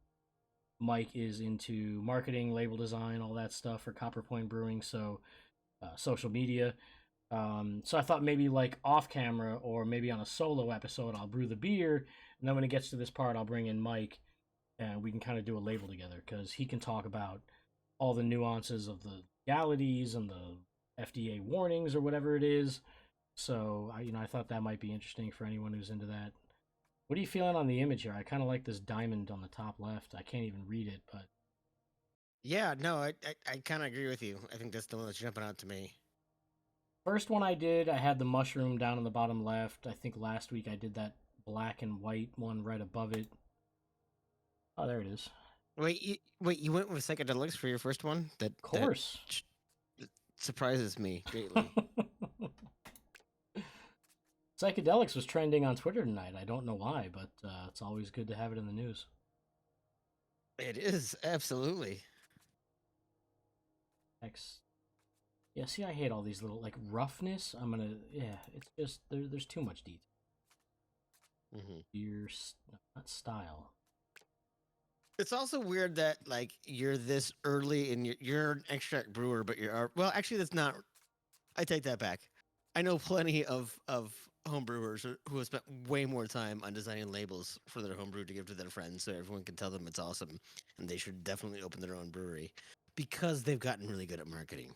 Mike is into marketing, label design, all that stuff for Copper Point Brewing. So social media. So I thought maybe like off camera or maybe on a solo episode, I'll brew the beer, and then when it gets to this part, I'll bring in Mike, and we can kind of do a label together because he can talk about all the nuances of the legalities and the FDA warnings or whatever it is. So I thought that might be interesting for anyone who's into that. What are you feeling on the image here? I kind of like this diamond on the top left. I can't even read it, but Yeah, no, I kind of agree with you. I think that's the one that's jumping out to me. first one I did, I had the mushroom down in the bottom left. I think last week I did that black and white one right above it. Oh, there it is. Wait, you went with psychedelics for your first one? Of course. Surprises me greatly. Psychedelics was trending on Twitter tonight. I don't know why, but it's always good to have it in the news. It is absolutely. X. Yeah, see, I hate all these little like roughness. Yeah, it's just there's too much detail. Your not style. It's also weird that like you're this early and you're an extract brewer, but you're well. Actually, that's not. I take that back. I know plenty of home brewers who have spent way more time on designing labels for their home brew to give to their friends, so everyone can tell them it's awesome, and they should definitely open their own brewery because they've gotten really good at marketing.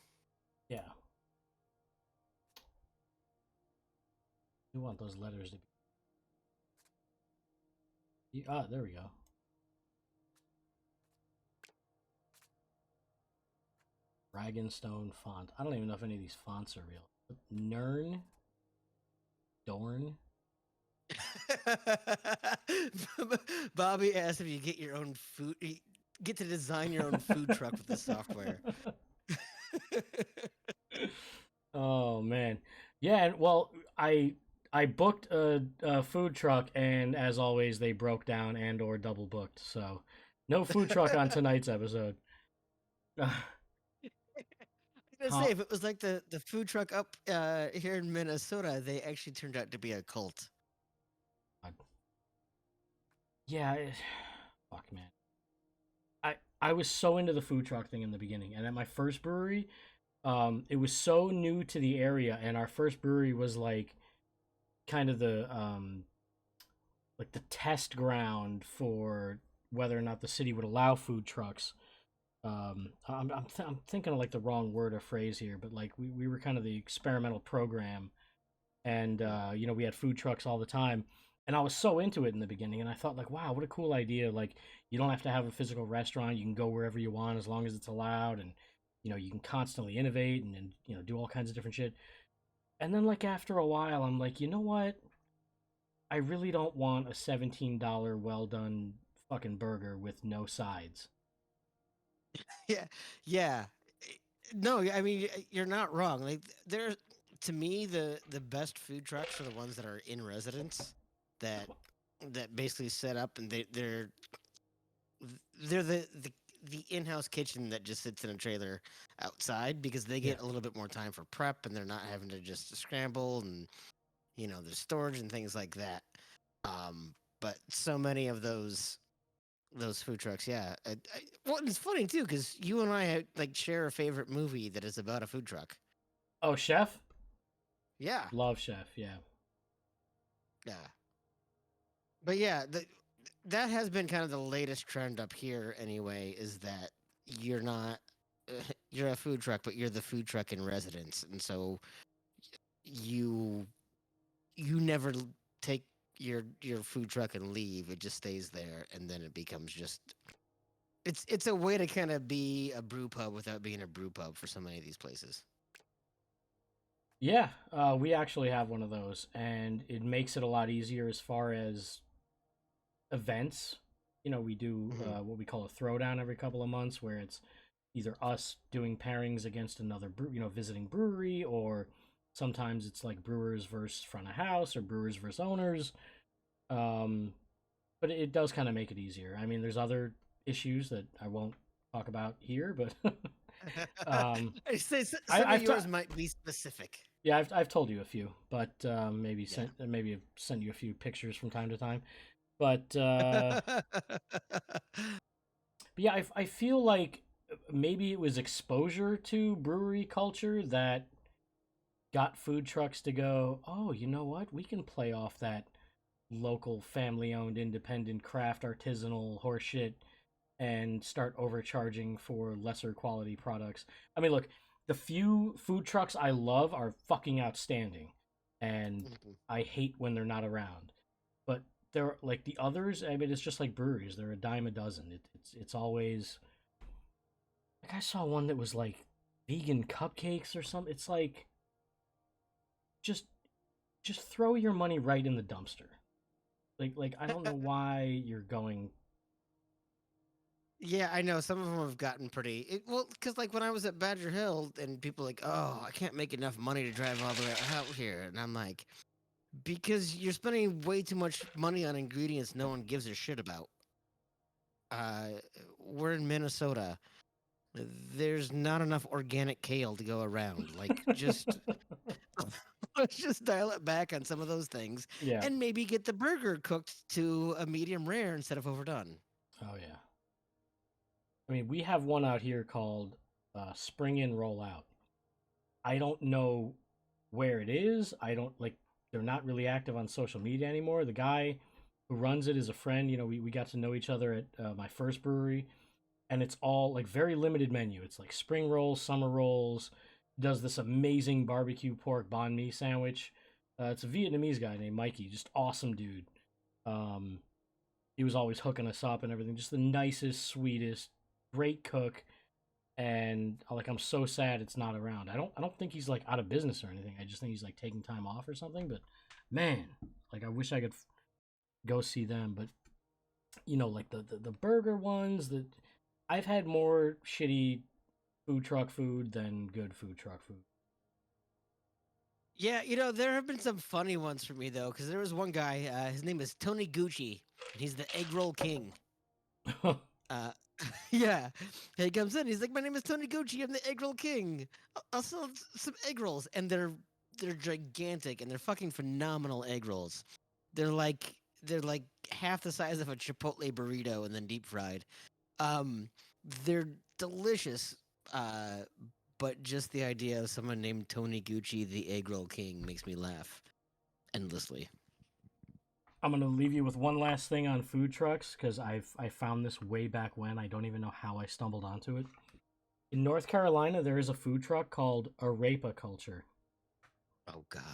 Yeah. You want those letters to be. There we go. Dragonstone font. I don't even know if any of these fonts are real. Nern? Dorn? Bobby asked if you get your own food, get to design your own food truck with this software. Oh man, yeah. Well, I booked a food truck, and as always, they broke down and or double booked. So, no food truck on tonight's episode. I was gonna say Huh, if it was like the food truck up here in Minnesota, they actually turned out to be a cult. yeah, fuck man. I was so into the food truck thing in the beginning, and at my first brewery, it was so new to the area, and our first brewery was like kind of the like the test ground for whether or not the city would allow food trucks. I'm thinking of like the wrong word or phrase here, but like we were kind of the experimental program, and Mhm. we had food trucks all the time, and I was so into it in the beginning, and I thought like, wow, what a cool idea! Like you don't have to have a physical restaurant; you can go wherever you want as long as it's allowed, and you can constantly innovate and do all kinds of different shit. And then like after a while, I'm like, you know what? I really don't want a $17 well done fucking burger with no sides. Yeah, yeah. No, I mean you're not wrong. Like there, to me, the best food trucks are the ones that are in residence, that basically set up and they're the in-house kitchen that just sits in a trailer outside because they Yeah. get a little bit more time for prep and they're not having to just scramble and there's storage and things like that. But so many of those food trucks, yeah. Well, it's funny too because you and I like share a favorite movie that is about a food truck. Oh, Chef? Yeah, Love Chef, yeah. yeah. But yeah, that has been kind of the latest trend up here anyway. Is that you're not you're a food truck, but you're the food truck in residence, and so you never take your food truck and leave. It just stays there, and then it becomes just it's a way to kind of be a brew pub without being a brew pub for so many of these places. Yeah, we actually have one of those, and it makes it a lot easier as far as events. We do Hmm. what we call a throwdown every couple of months, where it's either us doing pairings against another visiting brewery, or sometimes it's like brewers versus front of house or brewers versus owners. Um, but it does kind of make it easier. I mean, there's other issues that I won't talk about here, but um, I say I, some of I've t- yours might be specific. yeah, I've told you a few, but Yeah. maybe I've sent you a few pictures from time to time. But but yeah, I feel like maybe it was exposure to brewery culture that got food trucks to go. Oh, you know what? We can play off that local family-owned, independent, craft, artisanal horseshit and start overcharging for lesser quality products. I mean, look, the few food trucks I love are fucking outstanding, and Mhm. I hate when they're not around. But they're like the others. I mean, it's just like breweries; they're a dime a dozen. It's always like I saw one that was like vegan cupcakes or something. It's like just just throw your money right in the dumpster. Like I don't know why you're going. Yeah, I know some of them have gotten pretty well because like when I was at Badger Hill and people like, oh, I can't make enough money to drive all the way out here, and I'm like, because you're spending way too much money on ingredients no one gives a shit about. Uh, we're in Minnesota. There's not enough organic kale to go around. Like, just let's just dial it back on some of those things, Yeah. and maybe get the burger cooked to a medium rare instead of overdone. Oh yeah. I mean, we have one out here called Spring In Roll Out. I don't know where it is. I don't like. They're not really active on social media anymore. The guy who runs it is a friend. We got to know each other at my first brewery, and it's all like very limited menu. It's like spring rolls, summer rolls. Does this amazing barbecue pork banh mi sandwich. It's a Vietnamese guy named Mikey, just awesome dude. Um, He was always hooking us up and everything. Just the nicest, sweetest, great cook. And like, I'm so sad it's not around. I don't think he's like out of business or anything. I just think he's like taking time off or something. But man, like I wish I could go see them. But like the burger ones that I've had more shitty food truck food than good food truck food. Yeah, there have been some funny ones for me though, because there was one guy. His name is Tony Gucci, and he's the egg roll king. Uh, yeah, he comes in. He's like, "My name is Tony Gucci. I'm the egg roll king. I'll sell some egg rolls," and they're gigantic and they're fucking phenomenal egg rolls. They're like half the size of a Chipotle burrito and then deep fried. Um, they're delicious. Uh, but just the idea of someone named Tony Gucci, the egg roll king, makes me laugh endlessly. I'm gonna leave you with one last thing on food trucks because I found this way back when. I don't even know how I stumbled onto it. In North Carolina, there is a food truck called Arepa Culture, Oh God.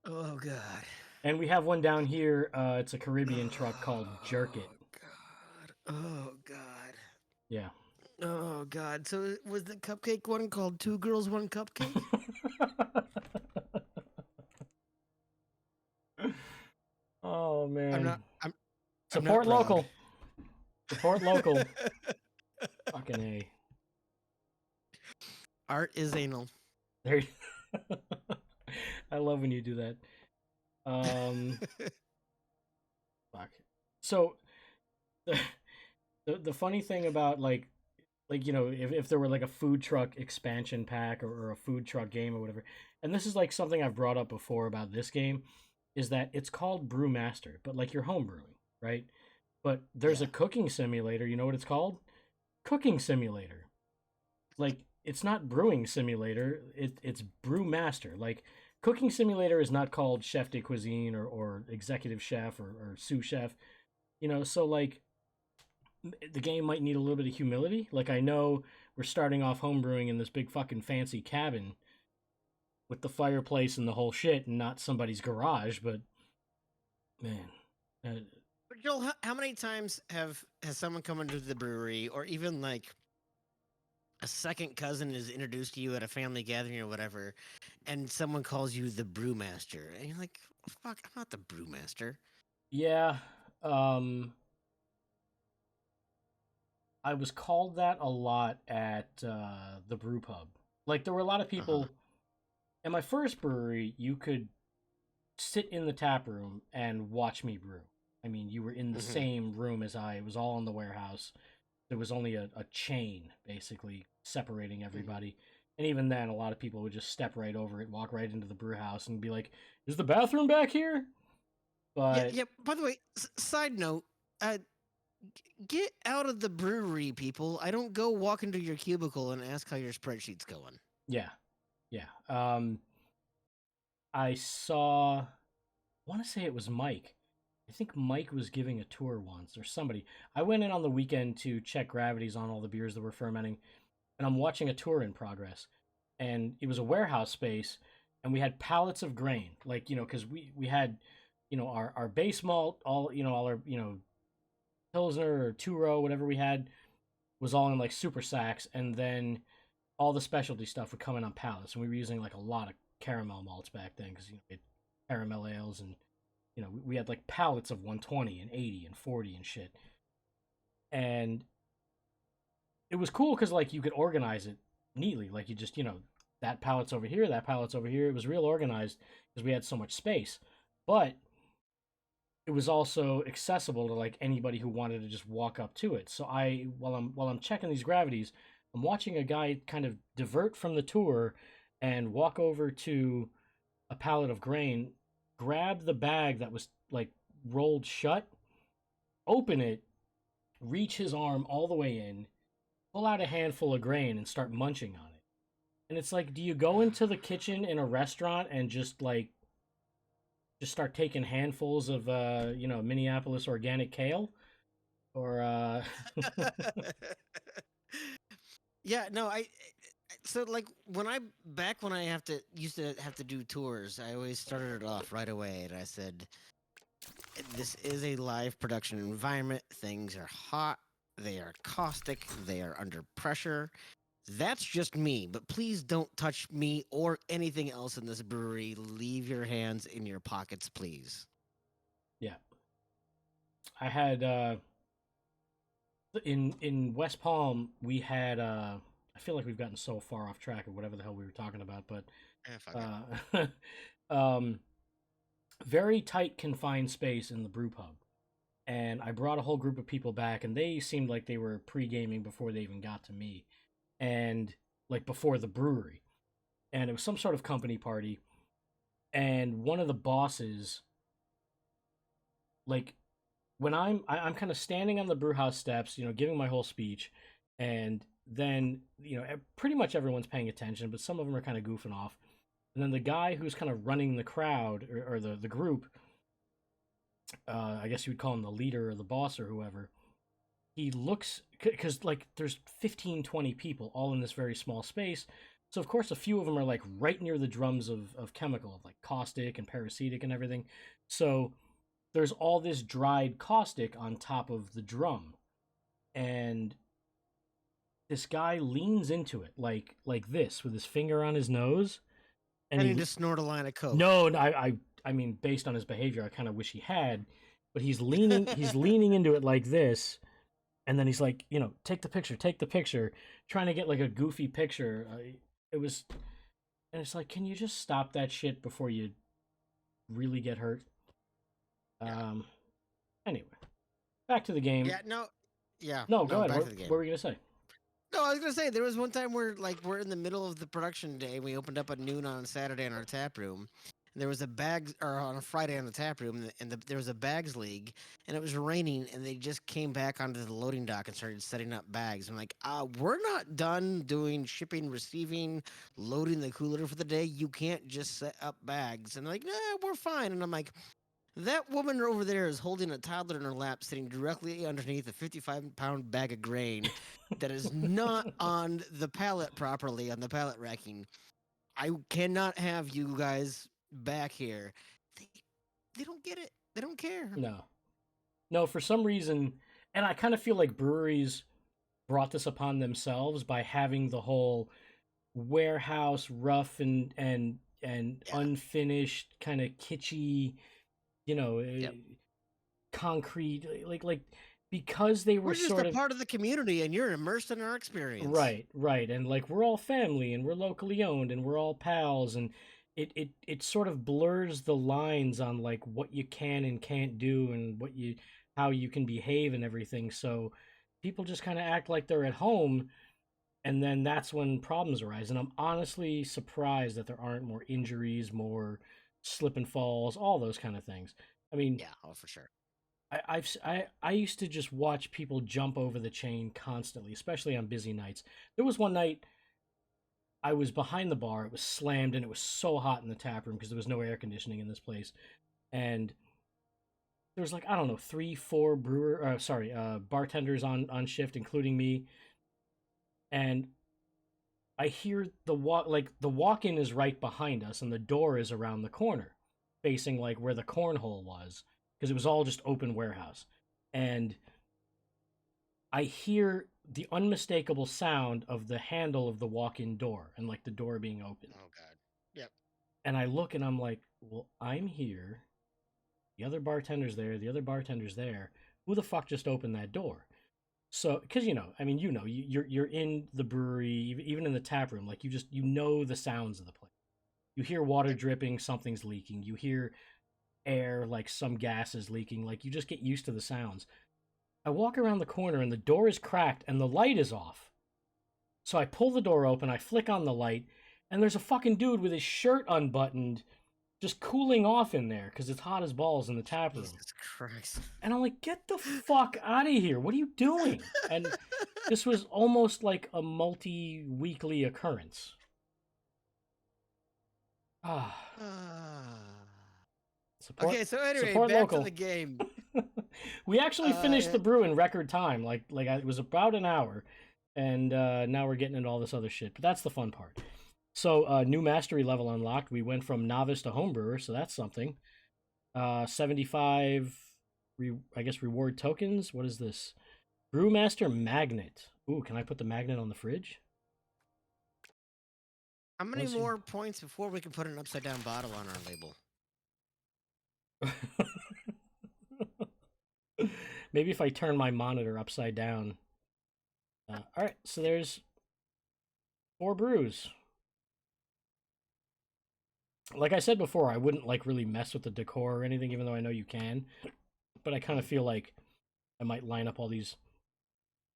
Oh God. and we have one down here. It's a Caribbean truck called Jerk It. Oh God. Oh God. Yeah. Oh God. So was the cupcake one called Two Girls One Cupcake? Oh I'm man. not. I'm not Support proud. local. Support local. Fucking A. Art is anal. There. I love when you do that. Um. Fuck. So the the funny thing about if there were like a food truck expansion pack or a food truck game or whatever, and this is like something I've brought up before about this game, is that it's called Brewmaster, but like you're home brewing, right? But there's a Yeah. cooking simulator. You know what it's called? Cooking simulator. Like it's not brewing simulator. It's Brewmaster. Like cooking simulator is not called chef de cuisine or executive chef or sous chef. So like the game might need a little bit of humility. Like I know we're starting off homebrewing in this big fucking fancy cabin with the fireplace and the whole shit, and not somebody's garage. But man, uh, But Joel, how many times has someone come into the brewery, or even like a second cousin is introduced to you at a family gathering or whatever, and someone calls you the brewmaster, and you're like, "Fuck, I'm not the brewmaster." yeah, um, I was called that a lot at the brew pub. Like there were a lot of Uh huh. people in my first brewery. You could sit in the tap room and watch me brew. I mean, you were in the Hmm. same room as I. It was all in the warehouse. There was only a chain basically separating Hmm. everybody. And even then, a lot of people would just step right over it, walk right into the brew house, and be like, "Is the bathroom back here?" Yeah, But yeah. By the way, side note, uh, get out of the brewery, people. I don't go walk into your cubicle and ask how your spreadsheet's going. yeah, yeah. I saw. I want to say it was Mike. I think Mike was giving a tour once or somebody. I went in on the weekend to check gravities on all the beers that were fermenting, and I'm watching a tour in progress. And it was a warehouse space, and we had pallets of grain, like because we had, our base malt, all our pilsner or two row, whatever we had, was all in like super sacks, and then all the specialty stuff would come in on pallets, and we were using like a lot of caramel malts back then because we had caramel ales, and we had like pallets of 120 and 80 and 40 and shit, and it was cool because like you could organize it neatly. Like you just that pallet's over here, that pallet's over here. It was real organized because we had so much space, but it was also accessible to like anybody who wanted to just walk up to it. So while I'm checking these gravities, I'm watching a guy kind of divert from the tour and walk over to a pallet of grain, grab the bag that was like rolled shut, open it, reach his arm all the way in, pull out a handful of grain and start munching on it. And it's like, do you go into the kitchen in a restaurant and just start taking handfuls of Minneapolis organic kale? Or Yeah, no, so like when I have to used to have to do tours, I always started it off right away, and I said, this is a live production environment. Things are hot. They are caustic. They are under pressure. That's just me, but please don't touch me or anything else in this brewery. Leave your hands in your pockets, please. Yeah, I had in West Palm we had I feel like we've gotten so far off track of whatever the hell we were talking about, but Fuck it. um, very tight confined space in the brew pub, and I brought a whole group of people back, and they seemed like they were pre-gaming before they even got to me, and like before the brewery, and it was some sort of company party, and one of the bosses, like when I'm kind of standing on the brew house steps, giving my whole speech, and then pretty much everyone's paying attention, but some of them are kind of goofing off, and then the guy who's kind of running the crowd or the group, I guess you would call him the leader or the boss or whoever. He looks, because like there's 15, 20 people all in this very small space. So of course a few of them are like right near the drums of chemical, of like caustic and paracetic and everything. So there's all this dried caustic on top of the drum. And this guy leans into it like this with his finger on his nose. And I he need to snort a line of coke. no, I mean, based on his behavior, I kind of wish he had, but he's leaning into it like this, and then he's like, take the picture, trying to get like a goofy picture. It was, and it's like, can you just stop that shit before you really get hurt? Yeah. Anyway, back to the game. Yeah, no. Yeah, No, no, go ahead. back What, to the game. what were we gonna say? No, I was gonna say there was one time where we're in the middle of the production day. We opened up at noon on a Saturday in our tap room. And there was a bags or on a Friday on the tap room, and there was a bags league, and it was raining, and they just came back onto the loading dock and started setting up bags. I'm like, we're not done doing shipping, receiving, loading the cooler for the day. You can't just set up bags. And they're like, nah, we're fine. And I'm like, that woman over there is holding a toddler in her lap, sitting directly underneath a 55-pound bag of grain that is not on the pallet properly on the pallet racking. I cannot have you guys back here. They, they don't get it. They don't care. No, no. For some reason, and I kind of feel like breweries brought this upon themselves by having the whole warehouse rough and Yeah. unfinished kind of kitschy, you know, Yep. concrete, like because they were We're just sort a of part of the community, and you're immersed in our experience. right, and like we're all family and we're locally owned and we're all pals, and it sort of blurs the lines on like what you can and can't do and how you can behave and everything. So people just kind of act like they're at home, and then that's when problems arise. And I'm honestly surprised that there aren't more injuries, more slip and falls, all those kind of things. I mean, Yeah, oh, for sure. I used to just watch people jump over the chain constantly, especially on busy nights. There was one night I was behind the bar. It was slammed, and it was so hot in the tap room because there was no air conditioning in this place. And there was like, I don't know, 3, 4 bartenders on shift, including me. And I hear the walk in is right behind us, and the door is around the corner, facing like where the cornhole was, because it was all just open warehouse. And I hear the unmistakable sound of the handle of the walk-in door and like the door being open. Oh God. Yep. And I look and I'm like, well, I'm here. The other bartender's there. The other bartender's there. Who the fuck just opened that door? So, because I mean, you're in the brewery, even in the tap room, like you know the sounds of the place. You hear water Yep. dripping, something's leaking. You hear air, like some gas is leaking. Like you just get used to the sounds. I walk around the corner and the door is cracked and the light is off. So I pull the door open, I flick on the light, and there's a fucking dude with his shirt unbuttoned, just cooling off in there because it's hot as balls in the tap room. Jesus Christ. And I'm like, get the fuck out of here. What are you doing? And this was almost like a multi-weekly occurrence. Ah. Okay, so anyway, support back local. to the game. We actually finished the brew in record time. It was about an hour, and now we're getting into all this other shit. But that's the fun part. So new mastery level unlocked. We went from novice to homebrewer, so that's something. 75 I guess reward tokens. What is this? Brewmaster magnet. Ooh, can I put the magnet on the fridge? How many Let's see. more points before we can put an upside down bottle on our label? Maybe if I turn my monitor upside down. All right, so there's 4 brews. Like I said before, I wouldn't like really mess with the decor or anything, even though I know you can. But I kind of Mm. feel like I might line up all these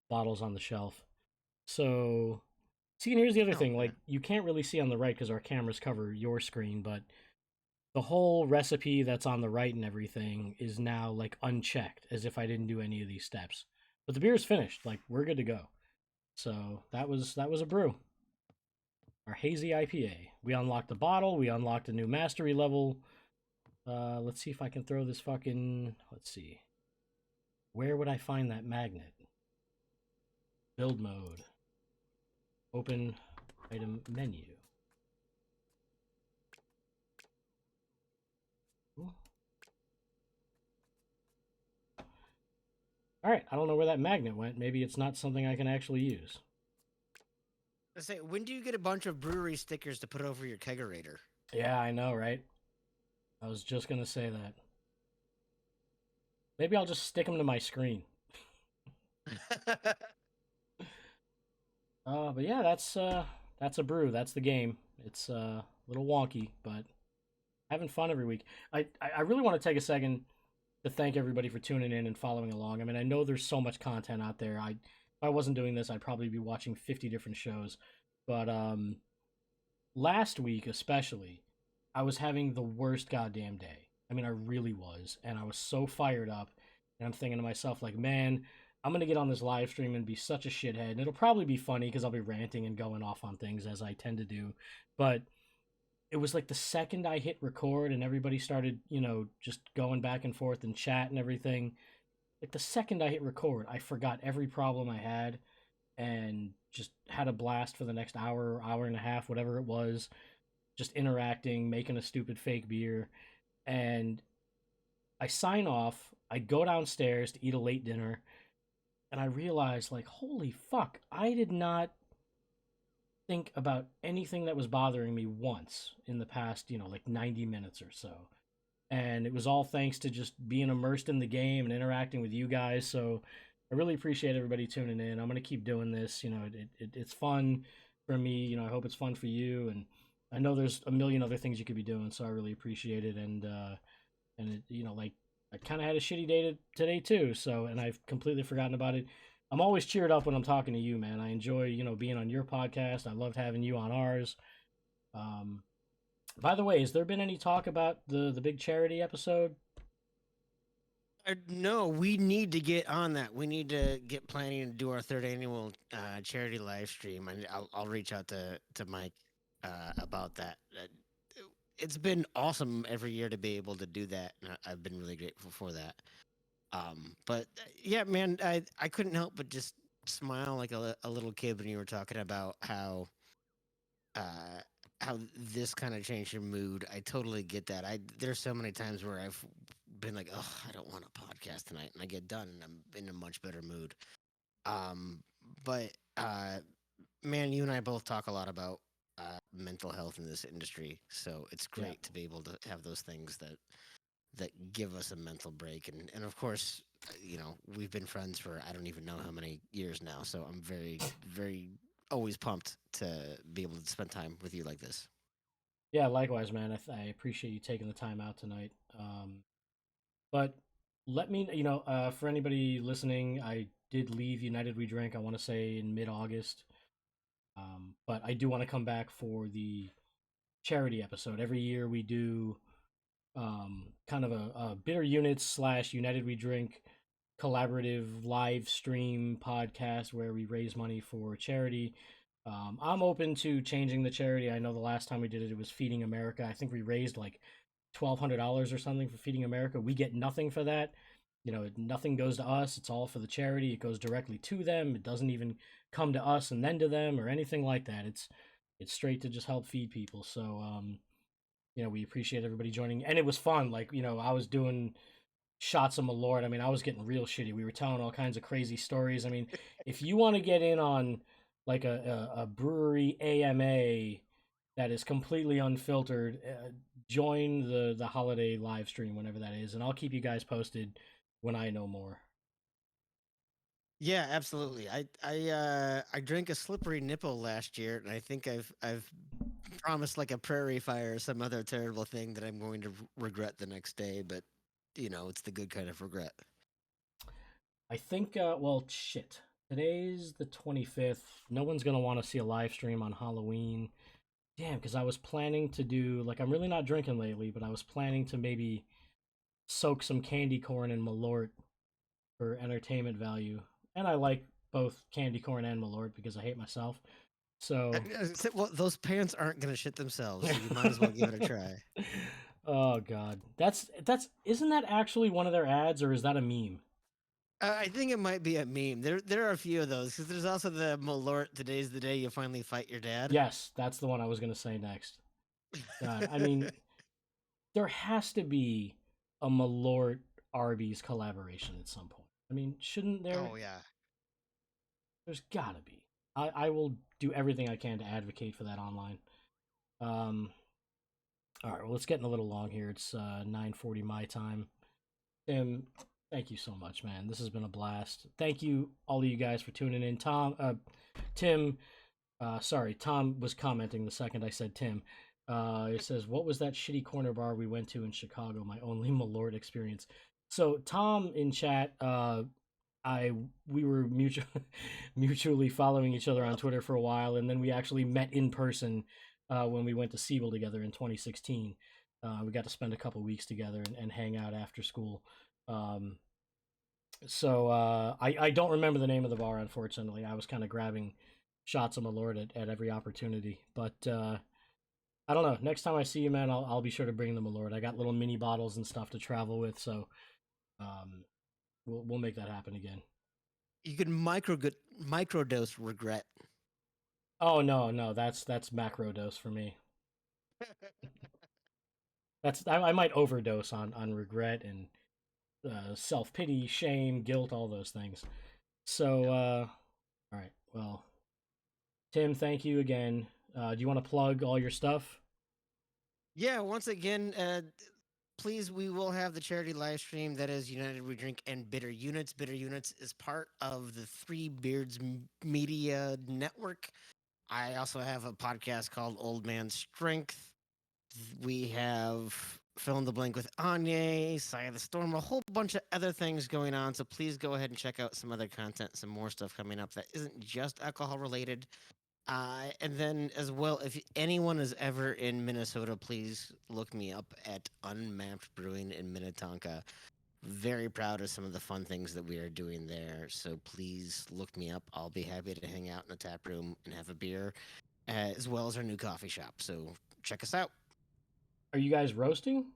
bottles on the shelf. So, see, and here's the other Oh thing: yeah. like you can't really see on the right because our cameras cover your screen, but the whole recipe that's on the right and everything is now like unchecked, as if I didn't do any of these steps. But the beer is finished; like we're good to go. So that was a brew. Our hazy IPA. We unlocked the bottle. We unlocked a new mastery level. Let's see if I can throw this fucking. Let's see. Where would I find that magnet? Build mode. Open item menu. Ooh. All right, I don't know where that magnet went. Maybe it's not something I can actually use. I say, when do you get a bunch of brewery stickers to put over your kegerator? Yeah, I know, right? I was just gonna say that. Maybe I'll just stick them to my screen. But yeah, that's a brew. That's the game. It's a little wonky, but having fun every week. I really want to take a second to thank everybody for tuning in and following along. I mean, I know there's so much content out there. If I wasn't doing this, I'd probably be watching 50 different shows. But last week especially, I was having the worst goddamn day. I mean, I really was, and I was so fired up, and I'm thinking to myself like, man, I'm gonna get on this live stream and be such a shithead, and it'll probably be funny because I'll be ranting and going off on things as I tend to do, but it was like the second I hit record and everybody started, just going back and forth and chat and everything. Like the second I hit record, I forgot every problem I had and just had a blast for the next hour, hour and a half, whatever it was, just interacting, making a stupid fake beer. And I sign off, I go downstairs to eat a late dinner, and I realize, like, holy fuck, I did not think about anything that was bothering me once in the past, like 90 minutes or so. And it was all thanks to just being immersed in the game and interacting with you guys. So I really appreciate everybody tuning in. I'm going to keep doing this. It's fun for me. I hope it's fun for you. And I know there's a million other things you could be doing. So I really appreciate it. And like I kind of had a shitty day today too. So, and I've completely forgotten about it. I'm always cheered up when I'm talking to you, man. I enjoy, being on your podcast. I loved having you on ours. Um, by the way, has there been any talk about the big charity episode? No, we need to get on that. We need to get planning to do our third annual charity live stream, and I'll reach out to Mike about that. It's been awesome every year to be able to do that, and I've been really grateful for that. But yeah, man, I couldn't help but just smile like a little kid when you were talking about uh, how this kind of changed your mood. I totally get that. There's so many times where I've been like, oh, I don't want a podcast tonight, and I get done and I'm in a much better mood. Um, but man, you and I both talk a lot about mental health in this industry, so it's Yeah. great to be able to have those things that give us a mental break. And of course, we've been friends for I don't even know how many years now. So I'm very, very always pumped to be able to spend time with you like this. Yeah, likewise, man. I appreciate you taking the time out tonight. But let me, for anybody listening, I did leave United We Drink, I want to say in mid August. But I do want to come back for the charity episode. Every year we do kind of a Bitter Units slash United We Drink collaborative live stream podcast where we raise money for charity. I'm open to changing the charity. I know the last time we did it, it was Feeding America. I think we raised like $1,200 or something for Feeding America. We get nothing for that. Nothing goes to us. It's all for the charity. It goes directly to them. It doesn't even come to us and then to them or anything like that. It's straight to just help feed people. So we appreciate everybody joining, and it was fun. Like I was doing shots of Malort. I mean, I was getting real shitty. We were telling all kinds of crazy stories. I mean, if you want to get in on like a brewery AMA that is completely unfiltered, join the holiday live stream whenever that is, and I'll keep you guys posted when I know more. Yeah, absolutely. I drank a slippery nipple last year, and I think I've promised like a prairie fire or some other terrible thing that I'm going to regret the next day. But it's the good kind of regret. I think, well, shit. Today's the 25th. No one's going to want to see a live stream on Halloween. Damn, because I was planning to do, like, I'm really not drinking lately, but I was planning to maybe soak some candy corn in Malort for entertainment value. And I like both candy corn and Malort because I hate myself. So, Well, those pants aren't going to shit themselves, so you might as well give it a try. oh god, that's isn't that actually one of their ads or is that a meme? I think it might be a meme. There are a few of those because there's also the Malort. Today's the day you finally fight your dad. Yes, that's the one I was gonna say next. God, I mean, there has to be a Malort Arby's collaboration at some point. I mean, shouldn't there? Oh yeah. There's gotta be. I will do everything I can to advocate for that online. Um, all right, well, it's getting a little long here. It's 9:40 my time. Tim, thank you so much, man. This has been a blast. Thank you, all of you guys, for tuning in. Tim, sorry, Tom was commenting the second I said Tim. It says, "What was that shitty corner bar we went to in Chicago? My only Malort experience." So Tom in chat, I we were mutually following each other on Twitter for a while, and then we actually met in person when we went to Siebel together in 2016. We got to spend a couple weeks together and hang out after school. Um, I don't remember the name of the bar, unfortunately. I was kind of grabbing shots of Malort at every opportunity. But I don't know. Next time I see you, man, I'll be sure to bring the Malort. I got little mini bottles and stuff to travel with, so um, we'll make that happen again. You can microdose regret. Oh no, that's macro dose for me. I might overdose on regret and self pity, shame, guilt, all those things. So Yep. all right, well, Tim, thank you again. Do you want to plug all your stuff? Yeah. Once again, please, we will have the charity live stream that is United We Drink and Bitter Units. Bitter Units is part of the Three Beards Media Network. I also have a podcast called Old Man Strength. We have Fill in the Blank with Anya, Side of the Storm, a whole bunch of other things going on. So please go ahead and check out some other content, some more stuff coming up that isn't just alcohol related. And then as well, if anyone is ever in Minnesota, please look me up at Unmapped Brewing in Minnetonka. Very proud of some of the fun things that we are doing there. So please look me up. I'll be happy to hang out in the tap room and have a beer, as well as our new coffee shop. So check us out. Are you guys roasting?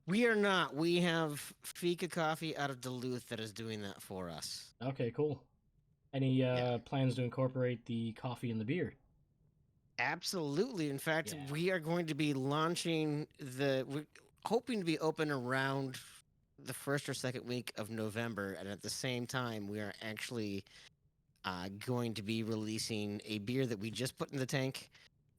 We are not. We have Fika Coffee out of Duluth that is doing that for us. Okay, cool. Any Yeah. plans to incorporate the coffee and the beer? Absolutely. In fact, Yeah. we are going to be launching we're hoping to be open around the first or second week of November. And at the same time, we are actually going to be releasing a beer that we just put in the tank.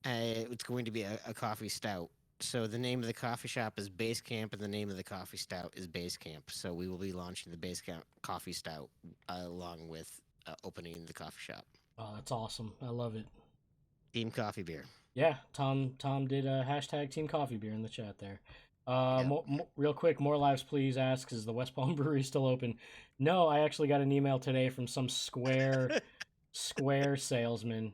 It's going to be a coffee stout. So the name of the coffee shop is Base Camp, and the name of the coffee stout is Base Camp. So we will be launching the Base Camp coffee stout along with opening the coffee shop. Oh, that's awesome. I love it. Team Coffee Beer. Yeah, Tom did a hashtag Team Coffee Beer in the chat there. Yep. Real quick, more lives please asks, is the West Palm Brewery still open? No, I actually got an email today from some Square salesman.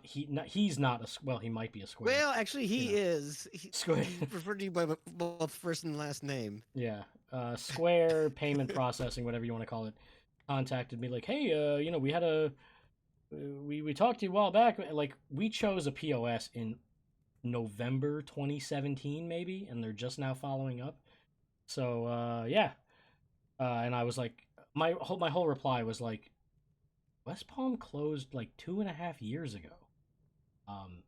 He's not a well, he might be a Square. Well, actually, You he know, is. Square. He's referred to you by both first and last name. Yeah, Square payment processing, whatever you want to call it, contacted me like, hey, we had a we talked to you a while back. Like we chose a POS in November 2017, maybe, and they're just now following up. So yeah, and I was like, my whole reply was like, West Palm closed like 2.5 years ago.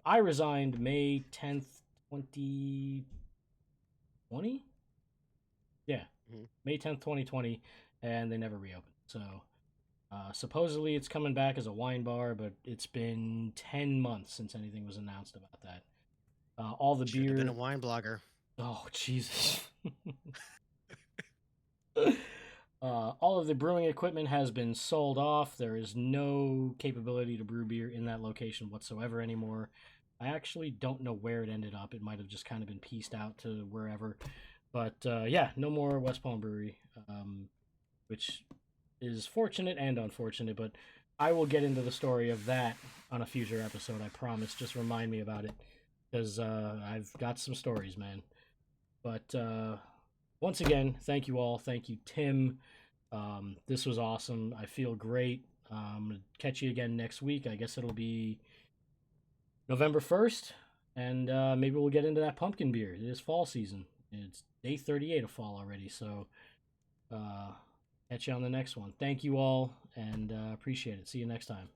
I resigned May 10th, 2020. Yeah, Mhm. May 10th, 2020, and they never reopened. So supposedly it's coming back as a wine bar, but it's been 10 months since anything was announced about that. All the Should have been a beer. wine blogger. Oh, Jesus. All of the brewing equipment has been sold off. There is no capability to brew beer in that location whatsoever anymore. I actually don't know where it ended up. It might have just kind of been pieced out to wherever. But yeah, no more West Palm Brewery, which is fortunate and unfortunate. But I will get into the story of that on a future episode, I promise. Just remind me about it because I've got some stories, man. But once again, thank you all. Thank you, Tim. This was awesome. I feel great. Catch you again next week. I guess it'll be November 1st, and maybe we'll get into that pumpkin beer. It is fall season. It's day 38 of fall already, so uh, catch you on the next one. Thank you all, and appreciate it. See you next time.